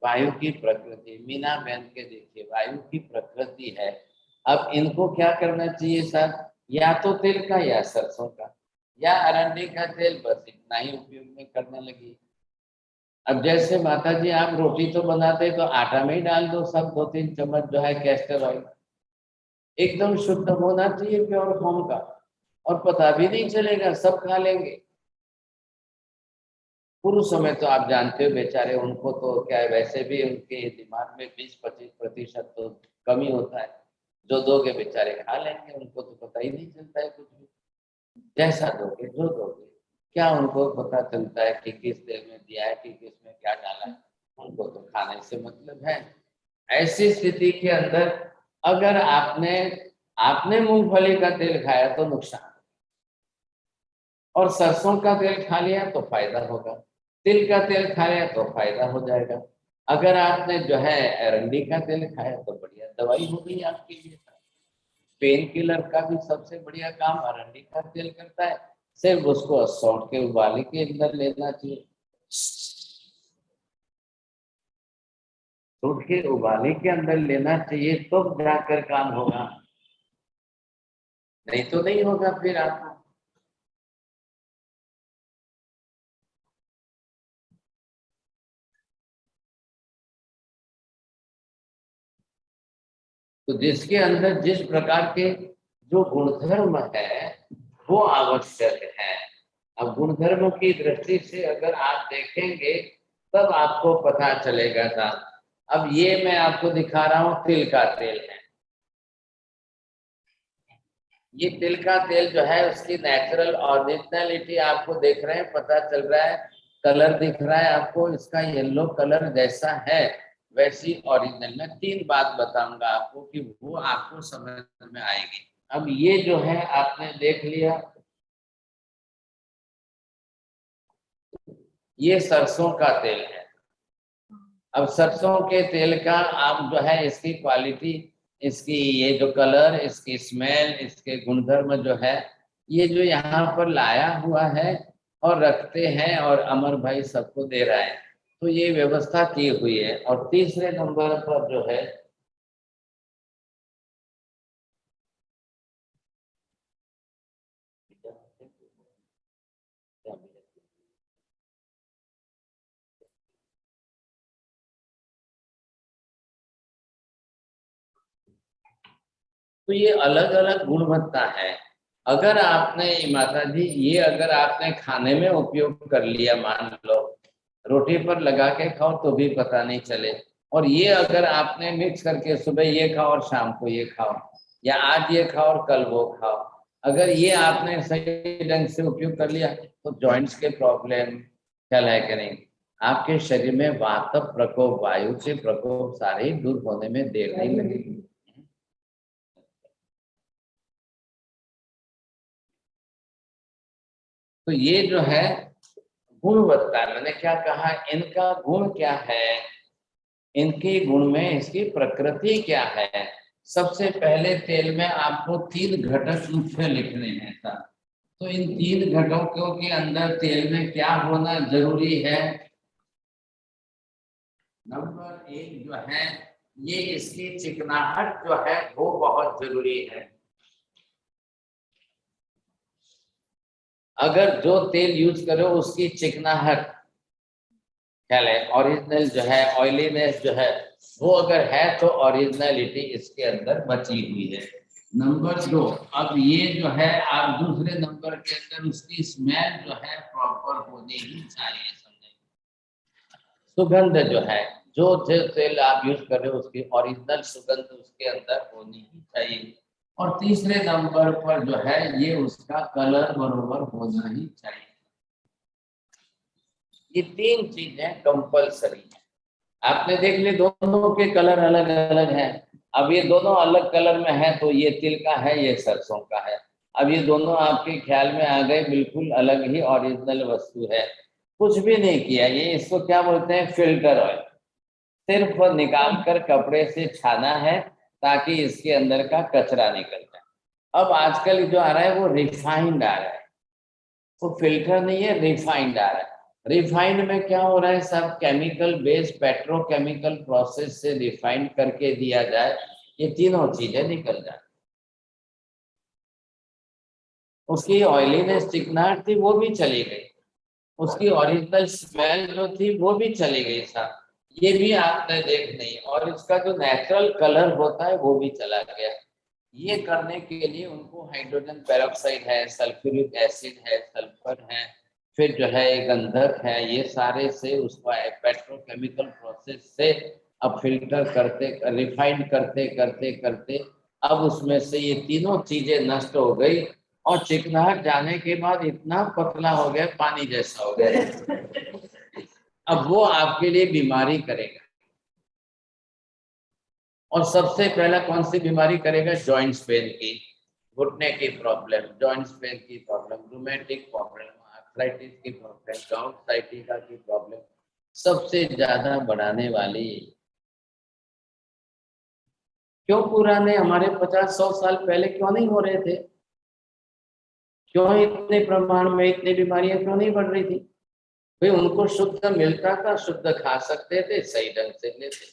वायु की प्रकृति, मीना बहन के देखिए वायु की प्रकृति है। अब इनको क्या करना चाहिए सर? या तो तिल का या सरसों का या अरंडी का तेल, बस इतना ही उपयोग में करने लगी। अब जैसे माता जी आप रोटी तो बनाते तो आटा में ही डाल दो सब 2-3 चम्मच जो है कैस्टर ऑयल, एकदम शुद्ध होना चाहिए, प्योर फॉर्म का, और पता भी नहीं चलेगा, सब खा लेंगे। पुरुषों में तो आप जानते हो बेचारे, उनको तो क्या है, वैसे भी उनके दिमाग में 20-25% तो कमी होता है। जो दोगे बेचारे खा लेंगे, उनको तो पता ही नहीं चलता है कुछ भी। जैसा दोगे जो दोगे, क्या उनको पता चलता है कि किस तेल में दिया है कि किस में क्या डाला है? उनको तो खाने से मतलब है। ऐसी स्थिति के अंदर अगर आपने मूंगफली का तेल खाया तो नुकसान, और सरसों का तेल खा लिया तो फायदा होगा, तिल का तेल खाया तो फायदा हो जाएगा। अगर आपने जो है अरंडी का तेल खाया तो बढ़िया दवाई हो गई आपके लिए। पेन किलर का भी सबसे बढ़िया काम अरंडी का तेल करता है, सिर्फ उसको सौंठ के उबाले के अंदर लेना चाहिए, सौंठ के उबाले के अंदर लेना चाहिए, तो जाकर काम होगा, नहीं तो नहीं होगा फिर आपको। तो जिसके अंदर जिस प्रकार के जो गुणधर्म है वो आवश्यक है। अब गुणधर्म की दृष्टि से अगर आप देखेंगे तब आपको पता चलेगा था। अब ये मैं आपको दिखा रहा हूं तिल का तेल है। ये तिल का तेल जो है उसकी नेचुरल ओरिजिनलिटी आपको देख रहे हैं, पता चल रहा है, कलर दिख रहा है आपको, इसका येलो कलर जैसा है वैसी ओरिजिनल। मैं 3 बात बताऊंगा आपको कि वो आपको समझ में आएगी। अब ये जो है आपने देख लिया, ये सरसों का तेल है, अब सरसों के तेल का आप जो है इसकी क्वालिटी, इसकी ये जो कलर, इसकी स्मेल, इसके गुणधर्म जो है, ये जो यहाँ पर लाया हुआ है और रखते हैं और अमर भाई सबको दे रहा है, तो ये व्यवस्था की हुई है। और तीसरे नंबर पर जो है तो ये अलग अलग गुणवत्ता है। अगर आपने माता जी ये अगर आपने खाने में उपयोग कर लिया, मान लो रोटी पर लगा के खाओ तो भी पता नहीं चले, और ये अगर आपने मिक्स करके सुबह ये खाओ और शाम को ये खाओ, या आज ये खाओ और कल वो खाओ, अगर ये आपने सही ढंग से उपयोग कर लिया तो जॉइंट्स के प्रॉब्लम ख्याल है कि नहीं, आपके शरीर में वात प्रकोप, वायु के प्रकोप सारे ही दूर होने में देर नहीं लगेगी। तो ये जो है गुणवत्ता, मैंने क्या कहा, इनका गुण क्या है, इनके गुण में इसकी प्रकृति क्या है। सबसे पहले तेल में आपको 3 घटक मुख्य लिखने हैं सर। तो इन 3 घटकों के अंदर तेल में क्या होना जरूरी है। नंबर 1 जो है, ये इसकी चिकनाहट जो है वो बहुत जरूरी है। अगर जो तेल यूज करो उसकी चिकनाहट ख्याल है, ओरिजिनल जो है, ऑयलीनेस जो है वो अगर है तो ओरिजिनलिटी इसके अंदर बची हुई है। नंबर 2, अब ये जो है आप दूसरे नंबर के अंदर उसकी स्मेल जो है प्रॉपर होनी ही चाहिए। समझे, सुगंध जो है, जो तेल आप यूज कर रहे हो उसकी ओरिजिनल सुगंध उसके अंदर होनी ही चाहिए। और तीसरे नंबर पर जो है ये उसका कलर बरोबर होना ही चाहिए। ये 3 चीजें कंपलसरी है। आपने देख ली दोनों के कलर अलग अलग हैं। अब ये दोनों अलग कलर में है तो ये तिल का है, ये सरसों का है। अब ये दोनों आपके ख्याल में आ गए, बिल्कुल अलग ही ओरिजिनल वस्तु है, कुछ भी नहीं किया। ये इसको क्या बोलते हैं, फिल्टर ऑयल। सिर्फ निकाल कर कपड़े से छाना है ताकि इसके अंदर का कचरा निकल जाए। अब आजकल जो आ रहा है वो रिफाइंड आ रहा है, वो फिल्टर नहीं है, रिफाइंड आ रहा है। रिफाइंड में क्या हो रहा है, सब केमिकल बेस्ड पेट्रोकेमिकल प्रोसेस से रिफाइंड करके दिया जाए, ये तीनों चीजें निकल जाए। उसकी ऑयलीनेस, चिकनाहट थी वो भी चली गई, उसकी ओरिजिनल स्मेल जो थी वो भी चली गई साहब, ये भी आपने देख नहीं, और इसका जो नेचुरल कलर होता है वो भी चला गया। ये करने के लिए उनको हाइड्रोजन पेरोक्साइड है, सल्फ्यूरिक एसिड है, सल्फर है, फिर जो है गंधक है, ये सारे से उसका पेट्रोकेमिकल प्रोसेस से अब फिल्टर करते, रिफाइंड करते करते करते अब उसमें से ये तीनों चीजें नष्ट हो गई, और चिकनाहट जाने के बाद इतना पतला हो गया, पानी जैसा हो गया। अब वो आपके लिए बीमारी करेगा, और सबसे पहला कौन सी बीमारी करेगा, जॉइंट्स पेन की, घुटने की प्रॉब्लम, जॉइंट्स पेन की प्रॉब्लम, रूमेटिक प्रॉब्लम, आर्थराइटिस की प्रॉब्लम, गाउट साइटिका की प्रॉब्लम सबसे ज्यादा बढ़ाने वाली। क्यों पुराने हमारे 50-100 साल पहले क्यों नहीं हो रहे थे, क्यों इतने प्रमाण में इतनी बीमारियां क्यों नहीं बढ़ रही थी? भाई उनको शुद्ध मिलता था, शुद्ध खा सकते थे, सही ढंग से लेते।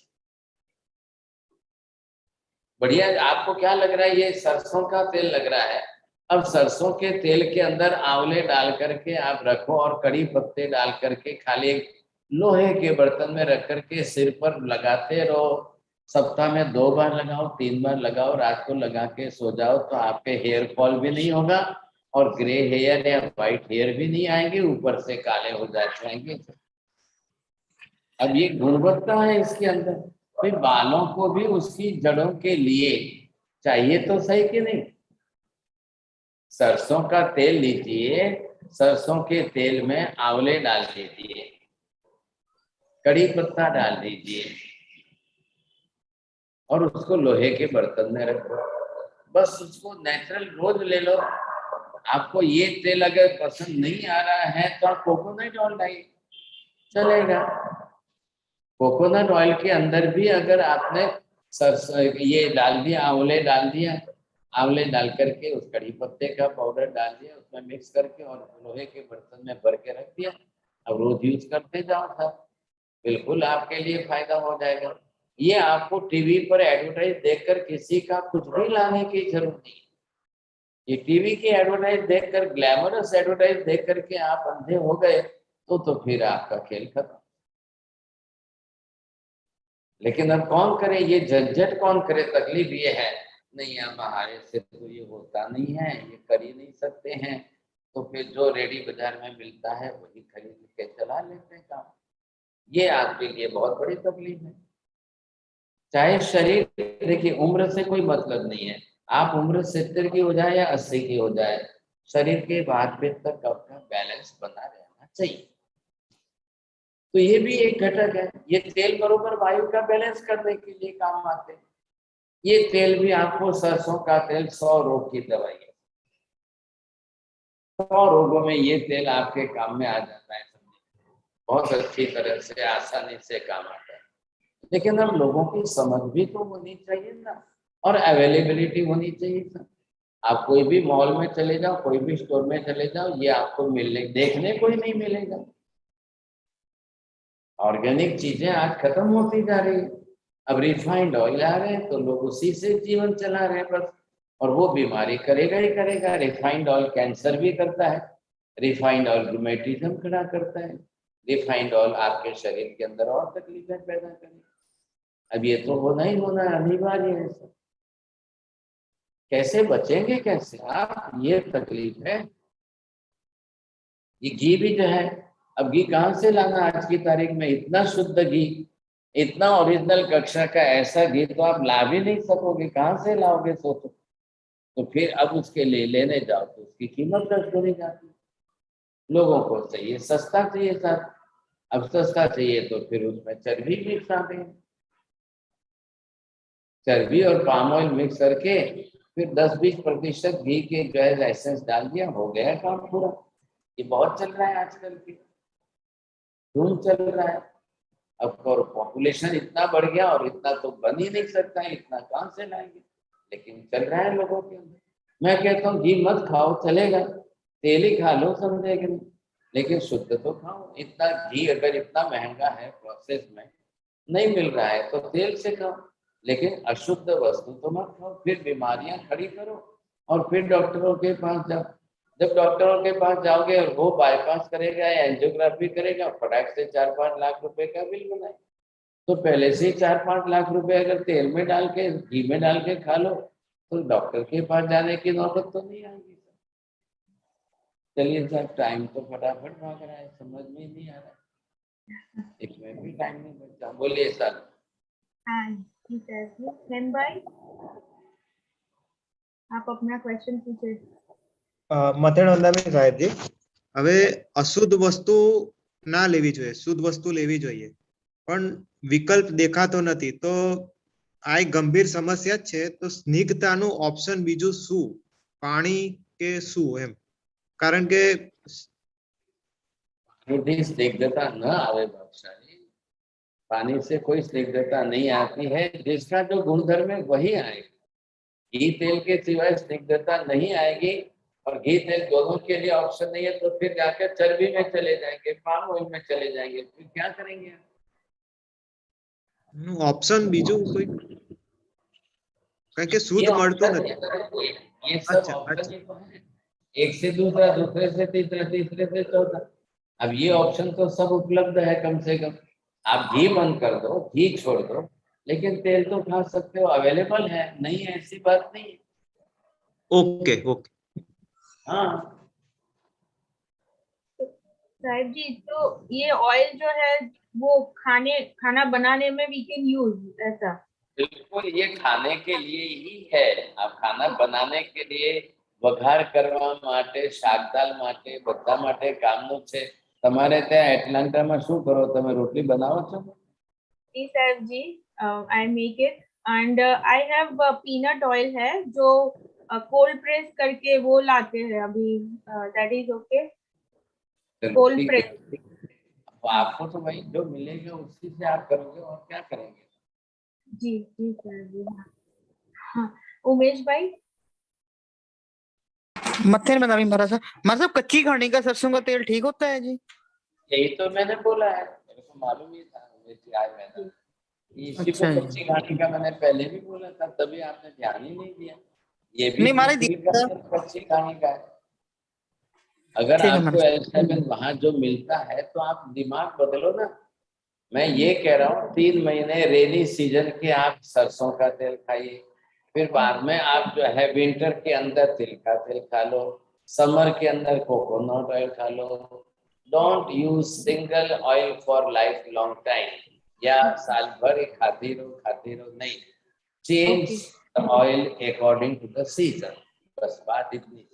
बढ़िया। आपको क्या लग रहा है, ये सरसों का तेल लग रहा है। अब सरसों के तेल के अंदर आंवले डाल करके आप रखो और कड़ी पत्ते डाल करके खाली एक लोहे के बर्तन में रख करके सिर पर लगाते रहो। सप्ताह में 2 बार लगाओ, 3 बार लगाओ, रात को लगा के सो जाओ, तो आपके हेयर फॉल भी नहीं होगा और ग्रे हेयर या व्हाइट हेयर भी नहीं आएंगे, ऊपर से काले हो जाएंगे। अब ये गुणवत्ता है इसके अंदर। भाई बालों को भी उसकी जड़ों के लिए चाहिए तो सही कि नहीं। सरसों का तेल लीजिए, सरसों के तेल में आंवले डाल दीजिए, कड़ी पत्ता डाल दीजिए और उसको लोहे के बर्तन में रखो, बस उसको नेचुरल रोज ले लो। आपको ये तेल अगर पसंद नहीं आ रहा है तो आप कोकोनट ऑयल डालिए, चलेगा। कोकोनट ऑयल के अंदर भी अगर आपने सरसों ये डाल दिया, आंवले डाल दिया, आंवले डाल करके उस कड़ी पत्ते का पाउडर डाल दिया, उसमें मिक्स करके और लोहे के बर्तन में भर के रख दिया, अब रोज यूज करते जाओ सर, बिल्कुल आपके लिए फायदा हो जाएगा। ये आपको टीवी पर एडवर्टाइज देखकर किसी का कुछ भी लाने की जरूरत नहीं है। ये टीवी की एडवर्टाइज देखकर, ग्लैमरस एडवर्टाइज देख करके आप अंधे हो गए तो फिर आपका खेल खत्म। लेकिन अब कौन करे ये झंझट, कौन करे, तकलीफ ये है नहीं, अब हमारे से तो ये होता नहीं है, ये कर ही नहीं सकते हैं, तो फिर जो रेडी बाजार में मिलता है वही खरीद के चला लेते हैं काम। ये आपके लिए बहुत बड़ी तकलीफ है। चाहे शरीर, देखिए उम्र से कोई मतलब नहीं है, आप उम्र 70 की हो जाए या 80 की हो जाए, शरीर के बाद तक आपका बैलेंस बना रहना चाहिए। तो ये भी एक घटक है। ये तेल बरोबर वायु का बैलेंस करने के लिए काम आते हैं। ये तेल भी आपको, सरसों का तेल 100 रोग की दवाई है, 100 रोगों में ये तेल आपके काम में आ जाता है, बहुत अच्छी तरह से आसानी से काम आता है। लेकिन हम लोगों की समझ भी तो होनी चाहिए ना, और अवेलेबिलिटी होनी चाहिए ना। आप कोई भी मॉल में चले जाओ, कोई भी स्टोर में चले जाओ, ये आपको मिलने, देखने को ही नहीं मिलेगा। ऑर्गेनिक चीजें आज खत्म होती जा रही है। अब रिफाइंड ऑयल आ रहे हैं तो लोग उसी से जीवन चला रहे हैं बस, और वो बीमारी करेगा ही करेगा। रिफाइंड ऑयल कैंसर भी करता है, रिफाइंड ऑयल रूमेटिज्म खड़ा करता है, रिफाइंड ऑयल आपके शरीर के अंदर और तकलीफें पैदा करेगा। अब ये तो होना ही होना अनिवार्य है सर। कैसे बचेंगे कैसे आप, ये तकलीफ है। ये घी भी जो है, अब घी कहाँ से लाना आज की तारीख में, इतना शुद्ध घी, इतना ओरिजिनल कक्षा का ऐसा घी तो आप ला भी नहीं सकोगे, कहाँ से लाओगे सोचो। तो फिर अब उसके लिए लेने जाओ तो उसकी कीमत 10 गुनी जाती है। लोगों को चाहिए सस्ता चाहिए सर, अब सस्ता चाहिए तो फिर उसमें चर्बी मिक्स आ गई, चर्बी और पाम ऑयल मिक्स करके फिर 10-20% घी के जो है लाइसेंस डाल दिया, हो गया काम पूरा। ये बहुत चल रहा है आजकल की, धूम चल रहा है। अब पॉपुलेशन इतना बढ़ गया और इतना तो बन ही नहीं सकता है, इतना कहाँ से लाएंगे, लेकिन चल रहा है लोगों के अंदर। मैं कहता हूँ घी मत खाओ चलेगा, तेल ही खा लो समझे, लेकिन शुद्ध तो खाओ। इतना घी अगर इतना महंगा है, प्रोसेस में नहीं मिल रहा है तो तेल से खाओ, लेकिन अशुद्ध वस्तु तो मत खाओ। फिर बीमारियां खड़ी करो और फिर डॉक्टरों के पास जाओ। जब डॉक्टरों के पास जाओगे और वो बाईपास करेगा या एंजियोग्राफी करेगा, फटाक से 4-5 लाख रुपए का बिल बनाए, तो पहले से 4-5 लाख रुपए अगर तेल में डाल के, घी में डाल के खा लो तो डॉक्टर के पास जाने की नौबत तो नहीं आएगी। चलिए सर, टाइम तो फटाफट भाग रहा है, समझ में ही नहीं आ रहा, इसमें भी टाइम नहीं बचता। बोलिए सर। हाँ ठीक है, मैम भाई आप अपना क्वेश्चन पूछे। મથેડ વંદાબેન સાહેબજી, હવે અશુદ્ધ વસ્તુ ના લેવી જોઈએ, શુદ્ધ વસ્તુ લેવી જોઈએ, પણ વિકલ્પ દેખાતો નથી, તો આ એક ગંભીર સમસ્યા જ છે। તો સ્નિગ્ધતાનું ઓપ્શન બીજું શું, પાણી કે શું એમ? કારણ કે स्निग्धता न आवे भावशाली, पानी से कोई स्निग्धता नहीं आती है, जिसका जो गुणधर्म है वही आएगा। घी तेल के सिवाय स्निग्धता नहीं आएगी, और घी तेल दोनों के लिए ऑप्शन नहीं है तो फिर जाकर चर्बी में चले जाएंगे, पाम ऑयल में चले जाएंगे, फिर क्या करेंगे? ऑप्शन बीजू कोई, કારણ કે શુદ્ધ મળતું નથી। ये सब ऑप्शन ही तो है, एक से दूसरा, दूसरे से तीसरा, तीसरे से चौथा। अब ये ऑप्शन तो सब उपलब्ध है, कम से कम आप घी बंद कर दो, घी छोड़ दो, लेकिन तेल तो खा सकते हो, अवेलेबल है, नहीं है ऐसी बात नहीं है। ओके ओके, हाँ साहिब जी, तो ये ऑयल जो है वो खाना बनाने में वी कैन यूज, ऐसा? बिल्कुल, ये खाने के लिए ही है। आप खाना बनाने के लिए, વઘાર કરવા માટે, શાકદાલ માટે, બધા માટે કામનું છે। તમારે ત્યાં એટલાન્ટામાં શું કરો, તમે રોટલી બનાવો છો? जी साहिब जी, I make it, and I have peanut oil है जो कोल्ड प्रेस करके वो लाते हैं अभी, that is okay, cold press. आपको तो वही जो मिलेगा उसी से आप करोगे और क्या करेंगे। जी जी सर जी। हाँ हाँ उमेश भाई। मत्थे में महाराज साहब, महाराज साहब कच्ची घानी का सरसों का तेल ठीक होता है जी? यही तो मैंने बोला है, मेरे को मालूम ही था आज मैंने इसी को अच्छा जी। कच्ची घानी का मैंने पहले भी बोला था, तभी आपने ध्यान ही नहीं दिया। ये भी नहीं महाराज तिल का दिया। तेल कच्ची घानी का है। अगर ठीक है आपको महाराज। L7 वहां जो मिलता है तो आप दिमाग बदलो ना। मैं ये कह रहा हूँ 3 महीने रेनी सीजन के आप सरसों का तेल खाइए, फिर बाद में आप जो है विंटर के अंदर तिल का तेल खा लो, समर के अंदर कोकोनट ऑयल खा लो। Don't use single oil for life long time, या साल भर खाती रहो नहीं। Change oil according to the season, बस बात इतनी।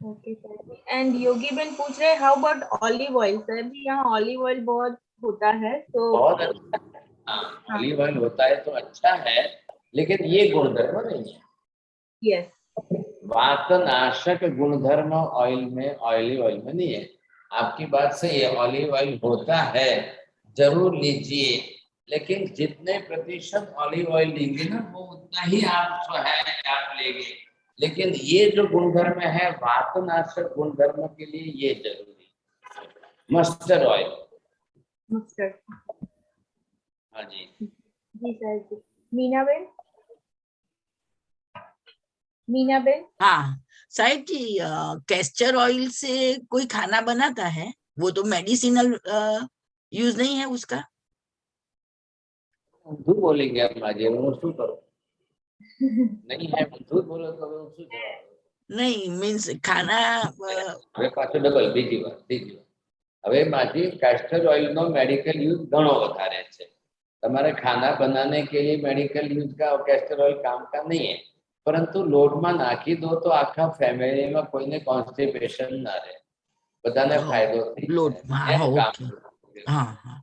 Okay sir. And Yogi ben पूछ रहे how about olive oil sir जी, यहाँ ऑलिव ऑयल बहुत होता है तो। बहुत अच्छा है, हाँ ऑलिव ऑयल होता है तो अच्छा है, लेकिन ये गुणधर्म नहीं है। यस। वातनाशक गुणधर्म ऑयल में, ऑयली ऑयल में नहीं है। आपकी बात सही है, ऑलिव ऑयल होता है, जरूर लीजिए, लेकिन जितने प्रतिशत ऑलिव ऑयल लेंगे ना वो उतना ही आप जो है आप लेंगे। लेकिन ये जो गुणधर्म है वातनाशक गुणधर्म के लिए ये जरूरी है। Mustard oil. मस्टर्ड। हाँ जी जी सर जी। मीना बेन। मीना बेन। हाँ साहिब जी, कैस्टर ऑयल से कोई खाना बनाता है? वो तो मेडिसिनल यूज नहीं है उसका। झूठ बोलेंगे आप माजे शू करो नहीं है, झूठ बोलो तो शू जवाब। नहीं मीन्स खाना હવે પાછો ડબલ બીજી વાર હવે માજી કેસ્ટર ઓઇલ નો મેડિકल यूज ઘણો વધારે છે। તમારે ખાना बनाने के लिए मेडिकल यूज का कैस्टर ऑयल काम का नहीं है, परंतु लोट में नाखी दो तो आखा फैमिली में कोई ने कॉन्स्टिपेशन ना रहे, બધાને ફાયદો થઈ લોટ જાય હા એમ કામ ઓકે હા હા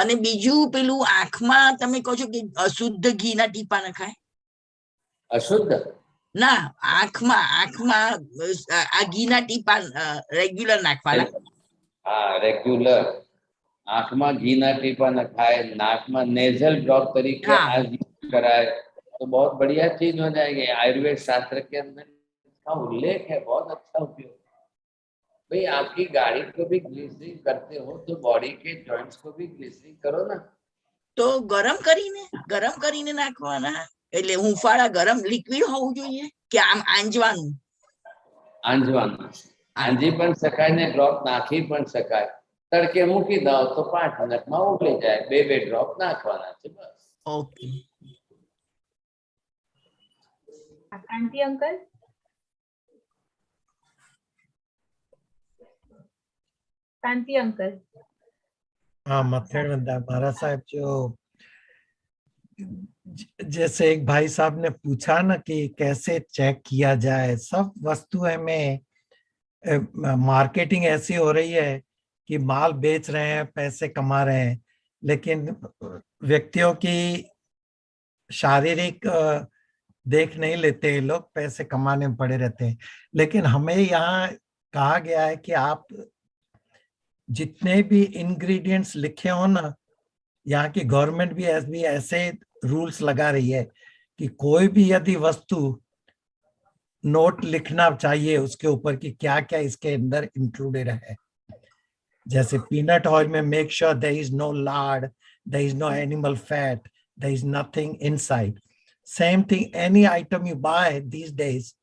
અને બીજું પેલું આંખમાં તમે કહો છો કે અશુદ્ધ ઘીના ટીપા નખાય? અશુદ્ધ ના, આંખમાં આંખમાં આ ઘીના ટીપા રેગ્યુલર નાખવાના? हाँ रेग्युलर आंख में घी ना टीपा नखाए, नाक में नेजल ड्रॉप तरीके हाँ आज यूज कराए तो बहुत बढ़िया चीज हो जाएगी। आयुर्वेद शास्त्र के अंदर इसका उल्लेख है, बहुत अच्छा उपयोग। भाई आपकी गाड़ी को भी ग्लिसरिंग करते हो तो बॉडी के जॉइंट्स को भी ग्लिसरिंग करो ना। તો ગરમ કરીને નાખવાના, એટલે હુંફાળા ગરમ લિક્વિડ હોવું જોઈએ કે આમ આંજવાનું? આંજવાનું આંજી પણ શકાય ને ડ્રોપ નાખી પણ શકાય। તડકે મૂકી દો તો 5 મિનિટમાં ઉકળી જાય, બે ડ્રોપ નાખવાના છે બસ। Okay aunty uncle. Kanti uncle. हाँ मथेड़ महाराज साहब जो जैसे एक भाई साहब ने पूछा ना कि कैसे चेक किया जाए, सब वस्तुएं में मार्केटिंग ऐसी हो रही है कि माल बेच रहे हैं, पैसे कमा रहे हैं, लेकिन व्यक्तियों की शारीरिक देख नहीं लेते, ये लोग पैसे कमाने में पड़े रहते हैं। लेकिन हमें यहाँ कहा गया है कि आप जितने भी इंग्रेडिएंट्स लिखे हो ना, यहाँ की गवर्नमेंट भी ऐसे रूल्स लगा रही है कि कोई भी यदि वस्तु नोट लिखना चाहिए उसके ऊपर कि क्या क्या इसके अंदर इंक्लूडेड है। जैसे पीनट ऑयल में make sure there is no lard, there is no animal fat, there is nothing inside. Same thing any item you buy these days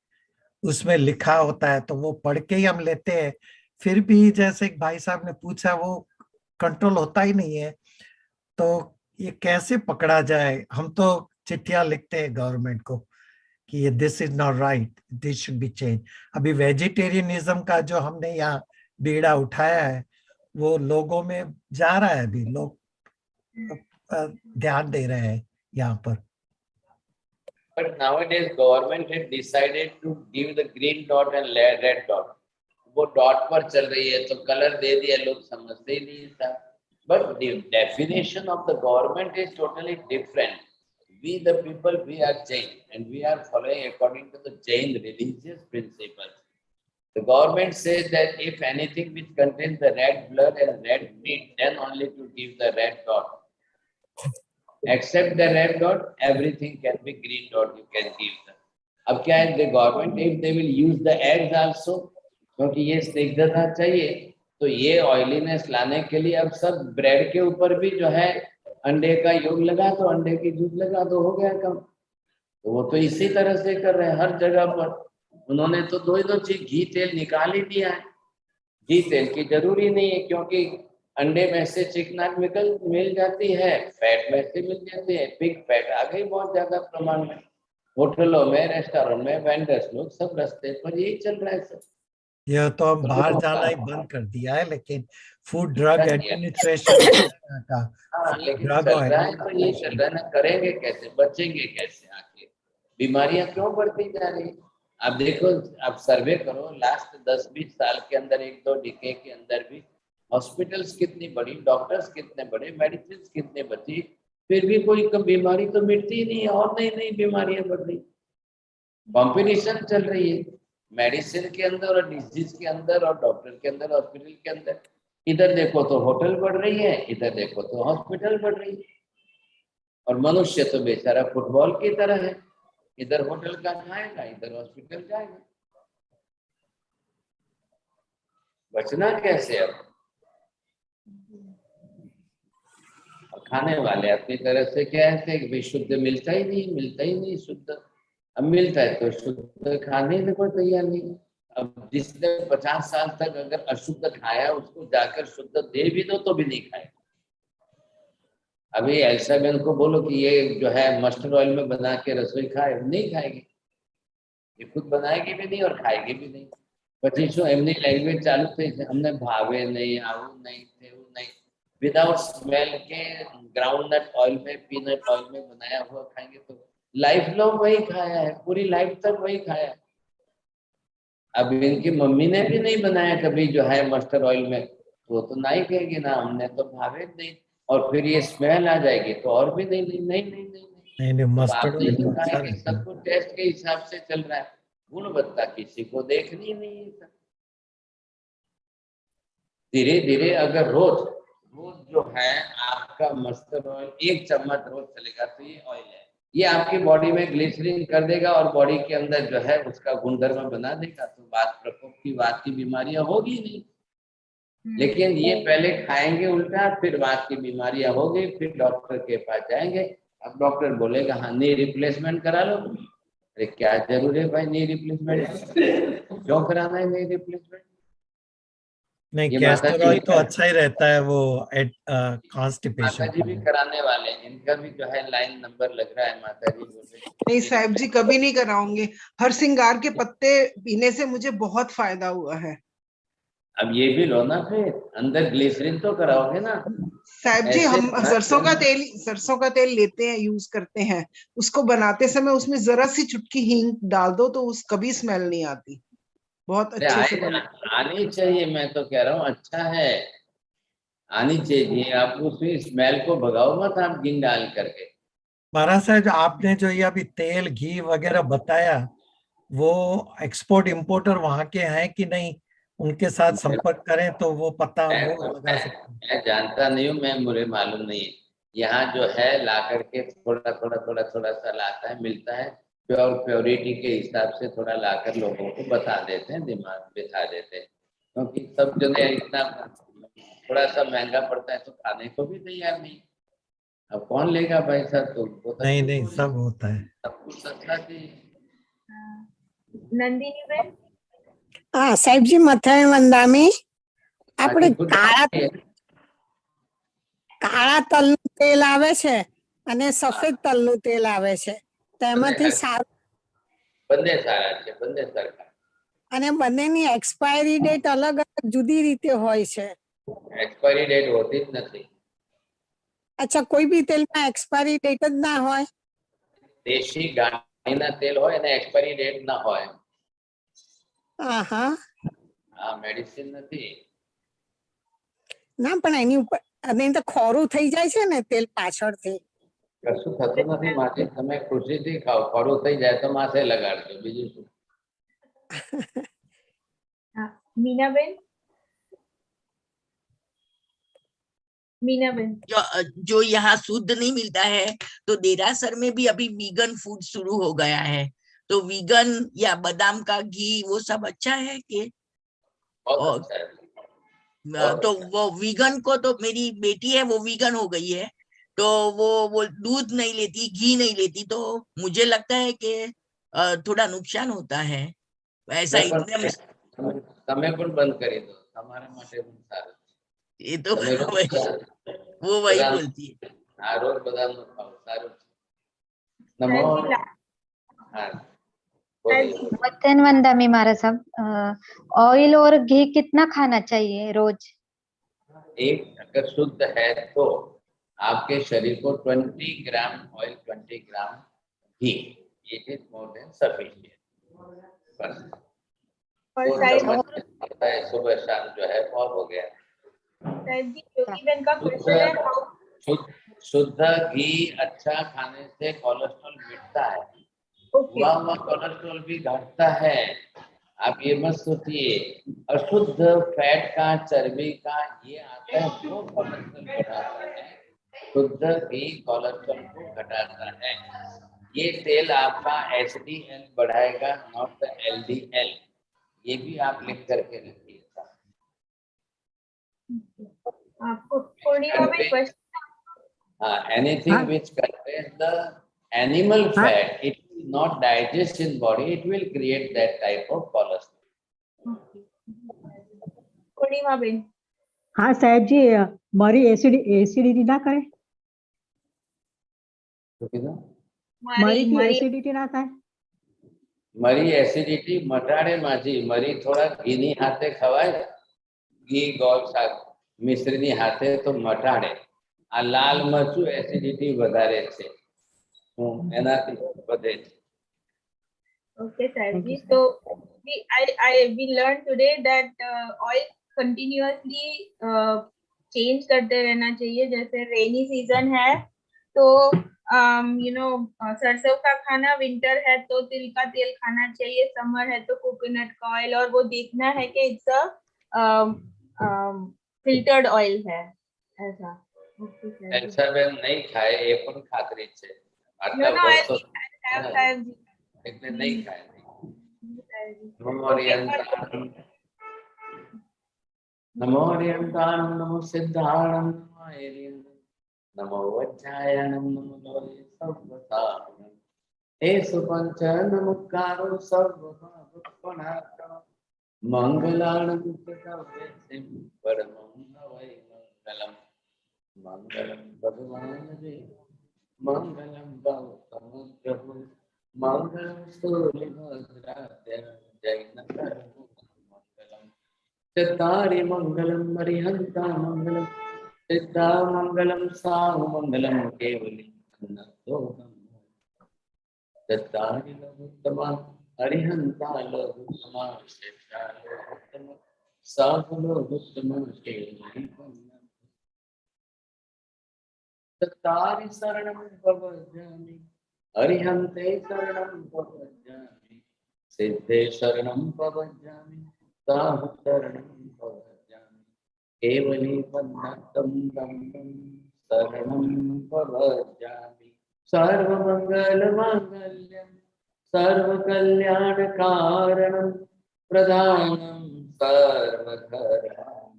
उसमें लिखा होता है, तो वो पढ़ के ही हम लेते हैं। फिर भी जैसे एक भाई साहब ने पूछा, वो कंट्रोल होता ही नहीं है, तो ये कैसे पकड़ा जाए? हम तो चिट्ठियां लिखते हैं गवर्नमेंट को कि ये this is not right, this should be change. अभी वेजिटेरियनिज्म का जो हमने यहाँ बीड़ा उठाया है वो लोगों में जा रहा है, अभी लोग ध्यान दे रहे हैं यहाँ पर। But nowadays government had decided to give the green dot and red dot. वो डॉट पर चल रही है तो कलर दे दिया, लोग समझते ही नहीं था। But the definition of the government is totally different. We the people, we are Jain and we are following according to the Jain religious principles. The government says that if anything which contains the red blood and red meat, then only to give the red dot. Except the red dot, everything can be green dot. You can give them. अब क्या है, the government if they will use the eggs also, क्योंकि ये स्निग्धता चाहिए, तो ये oiliness लाने के लिए अब सब ब्रेड के ऊपर भी जो है अंडे का योग लगा दो, अंडे की दूध लगा दो, हो गया कम। तो वो तो इसी तरह से कर रहे हैं हर जगह पर। उन्होंने तो दो चीज घी तेल निकाल ही दिया है। घी तेल की जरूरी नहीं है, क्योंकि अंडे में से चिकनाहट मिल जाती है, फैट में से मिल जाती है, पिग फैट आ गई बहुत ज्यादा प्रमाण में। होटलों में, रेस्टोरेंट में वेंडर्स लोग सब रास्ते पर यही चल रहा है सब। यह तो अब बाहर जाना ही बंद कर दिया है, लेकिन फूड ड्रग एडमिनिस्ट्रेशन का हाँ, लेकिन ड्रग चल रहा है तो ये चल रहा है ना, करेंगे कैसे, बचेंगे कैसे, आखिर बीमारियां क्यों बढ़ती जा रही है? आप देखो, आप सर्वे करो लास्ट 10-20 साल के अंदर, 1-2 डिके के अंदर भी हॉस्पिटल्स कितनी बड़ी, डॉक्टर्स कितने बड़े, मेडिसिन कितने बची, फिर भी कोई बीमारी तो मिटती ही नहीं है, और नई नई बीमारियां बढ़ रही। कॉम्पिटिशन चल रही है मेडिसिन के अंदर और डिजीज के अंदर और डॉक्टर के अंदर, हॉस्पिटल के अंदर। इधर देखो तो होटल बढ़ रही है, इधर देखो तो हॉस्पिटल बढ़ रही है। और मनुष्य तो बेचारा फुटबॉल की तरह है, इधर होटल का खाएगा, इधर हॉस्पिटल जाएगा। बचना कैसे अब? खाने वाले अपनी तरह से क्या है कि शुद्ध मिलता ही नहीं शुद्ध। अब मिलता है तो शुद्ध खाने को तैयार नहीं। अब जिसने 50 साल तक अगर अशुद्ध खाया, उसको जाकर शुद्ध दे भी दो तो भी नहीं खाएगा। अभी ऐसा बहन को बोलो कि ये जो है मस्टर्ड ऑयल में बना के रसोई खाए, नहीं खाएगी, ये खुद बनाएगी भी नहीं और खाएगी भी नहीं। પછી શું એમની લેંગ્વેજ ચાલુ થઈ છે, અમને ભાવે નહીં, આવું નહીં, તેવું નહીં, विदाउट स्मेल के ग्राउंडनट ऑयल में, पीनट ऑयल में बनाया हुआ खाएंगे तो लाइफ लॉन्ग वही खाया है, पूरी लाइफ तक वही खाया है। अब इनकी मम्मी ने भी नहीं बनाया कभी जो है मस्टर्ड ऑयल में, वो तो नहीं कहेगी ना हमने तो भावे नहीं, और फिर ये स्मेल आ जाएगी तो और भी नहीं। मस्टर्ड ऑयल तो अच्छा रहता है। सब कुछ टेस्ट के हिसाब से चल रहा है, गुणवत्ता किसी को देखनी नहीं है। धीरे धीरे अगर रोज जो है आपका मस्टर्ड ऑयल 1 चम्मच रोज चलेगा, तो ये ऑयल है, ये आपकी बॉडी में ग्लिसरीन कर देगा और बॉडी के अंदर जो है उसका गुणधर्म बना देगा, तो वात प्रकोप की, वात की बीमारियां होगी नहीं। लेकिन ये पहले खाएंगे उल्टा, फिर वात की बीमारियां होगी, फिर डॉक्टर के पास जाएंगे। अब डॉक्टर बोलेगा हाँ नी रिप्लेसमेंट करा लो। अरे क्या जरूरी है भाई नी रिप्लेसमेंट, क्यों कराना है नी रिप्लेसमेंट? नहीं, कैस्टर ऑयल तो अच्छा ही रहता है, वो माता जी भी कराने वाले हैं, इनका भी जो है लाइन नंबर लग रहा है। माता जी नहीं साहब जी, कभी नहीं कराऊंगे। हर सिंगार के पत्ते पीने से मुझे बहुत फायदा हुआ है। अब ये भी लो ना, फिर अंदर ग्लिसरीन तो कराओगे ना साहब जी। हम सरसों का तेल लेते हैं, यूज करते हैं, उसको बनाते समय उसमें जरा सी चुटकी हींग डाल दो तो उस कभी स्मेल नहीं आती, बहुत अच्छे से आनी चाहिए। मैं तो कह रहा हूँ अच्छा है, आनी चाहिए। आप उसमें स्मेल को भगाओ मत, आप घी डाल करके। महाराज साहब, आपने जो ये अभी तेल घी वगैरह बताया, वो एक्सपोर्ट इंपोर्टर वहां के हैं कि नहीं, उनके साथ संपर्क करें तो वो पता वो लगा सकते हैं। मैं जानता नहीं हूँ, मैं मुझे मालूम नहीं है। यहाँ जो है ला करके थोड़ा सा लाता है, मिलता है, प्योरिटी के हिसाब से थोड़ा लाकर लोगों को बता देते हैं, दिमाग बिठा देते हैं, क्योंकि सब जगह इतना थोड़ा सा महंगा पड़ता है तो खाने को भी तैयार नहीं। अब कौन लेगा पैसा? तो नहीं सब होता है, सब कुछ सस्ता चाहिए। नंदिनी बेन, હા સાહેબજી, મથાઈ વંદામી આપણે કાળા તલનું તેલ આવે છે અને સફેદ તલનું તેલ આવે છે, તેમાંથી સારું બંને સારા છે, બંને સરખા, અને બંનેની એક્સપાયરી ડેટ અલગ અલગ જુદી રીતે હોય છે। એક્સપાયરી ડેટ હોતી જ નથી। અચ્છા, કોઈ બી તેલમાં એક્સપાયરી ડેટ જ ના હોય? દેશી ગાયના તેલ હોય અને એક્સપાયરી ડેટ ના હોય। હા, મેડિસિન નથી ના, પણ એની ઉપર અને તો ખોરું થઈ જાય છે ને તેલ પાછળથી। કશું થતું નથી માથે, તમે ખુશીથી ખાઓ, ખોરું થઈ જાય તો માથે લગાડજો, બીજું શું। मीनाबेन, मीनाबेन। जो यहाँ शुद्ध नहीं मिलता है, तो देरासर में भी अभी वीगन फूड शुरू हो गया है, तो वीगन या बादाम का घी वो सब अच्छा है कि? बहुत अच्छा है। बहुत तो अच्छा। वो वीगन को, तो मेरी बेटी है वो वीगन हो गई है, तो वो दूध नहीं लेती, घी नहीं लेती, तो मुझे लगता है कि थोड़ा नुकसान होता है ऐसा एकदम। તમે પણ બંધ કરી દો, તમારા માટે પણ સારું છે. ये तो તમે રોજ वो वही બદામ, बोलती है। હા, રોજ બદામનું ખાઓ, સારું છે. નમો. હા, બોલીએ. वचन वंदमी महाराज साहब, ऑयल और घी कितना खाना चाहिए रोज? एक अगर शुद्ध है तो आपके शरीर को 20 gram oil, 20 gram ghee, it is more than sufficient. बस और वो साहिब चम्मच होता है सुबह शाम जो है बहुत हो गया। साहिब जी, योगीबेन का क्वेश्चन है, शुद्ध घी अच्छा खाने से कोलेस्ट्रॉल मिटता है, हुआ हुआ कोलेस्ट्रॉल भी घटता है, आप ये मत सोचिए। अशुद्ध फैट का, चर्बी का ये आता है वो कोलेस्ट्रॉल बढ़ाता है, शुद्ध घी कोलेस्ट्रॉल को घटाता है। ये तेल आपका HDL बढ़ाएगा, नॉट LDL, ये भी आप लिख करके रखिए। आपको पूर्णिमा में question, anything which contains the animal fat, it will not digest in body, it will create that type of cholesterol. Purnima Ben. हाँ साहब जी, मरी एसिडिटी ना करे, मरी की एसिडिटी ना થાય? मरी एसिडिटी मटाड़े माजी, मरी थोड़ा घी हाथे खवाय, घी गौળ શાક મિશ્રીની હાથે તો મટાડે. આ લાલ મરચું એસિડિટી વધારે છે, એનાથી વધે છે. Okay, Sahib ji. So we learned today that oil continuously change करते रहना चाहिए. जैसे रेनी सीजन है तो सरसों का खाना, विंटर है तो तिल का तेल खाना चाहिए, समर है तो कोकोनट का ऑयल, और वो देखना है कि इट्स अ फिल्टर्ड ऑयल है ऐसा. ऐसा बेन नहीं खाए ये पण खातरी છે. No, Sahib ji. એટલે નહીં ખાય. नमो हरियंताणं, नमो सिद्धाणं, नमो वज्रायणं, नमो लोले सर्वसारणं, हे सुपंच नमोकारो सर्वभावपणार्पणं, मंगलाणं कृतवेसिं परमं वै मंगलम्, मंगलं भगवान् रे, मंगलं गौतम प्रभु, मंगलं सूर्यभद्राद्य जैनकर्मु मंगलम्, सिद्धारि मंगलम मरिहंता मंगलम, सिद्धा मंगलम साहु मंगलम, केवली सिद्धारि लघुत्तमा हरिहंता लघुत्तमा, सिद्धा लघुत्तमा साहु लघुत्तमा, केवली सिद्धारि शरणं प्रपद्यामि, हरिहंते शरणं प्रपद्यामि, सिद्धे शरणं प्रपद्यामि, शरणं प्रपद्यामि, केवली पन्नतं शरणं प्रपद्यामि, सर्वमङ्गलमाङ्गल्यं सर्वकल्याणकारणं प्रधानं सर्वधर्माणां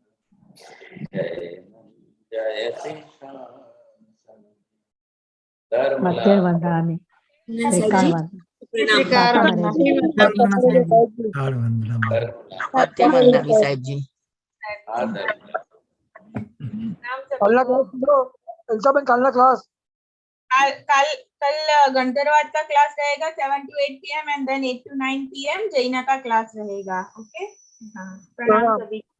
जय श्री मध्य वंदनामि, त्रिकाल वंदनामि साहब जी। कालना क्लास कल गंधर्वाद का क्लास रहेगा 7 to 8 PM and then 8 to 9 PM जैना का क्लास रहेगा. ओके, हाँ, प्रणाम सभी.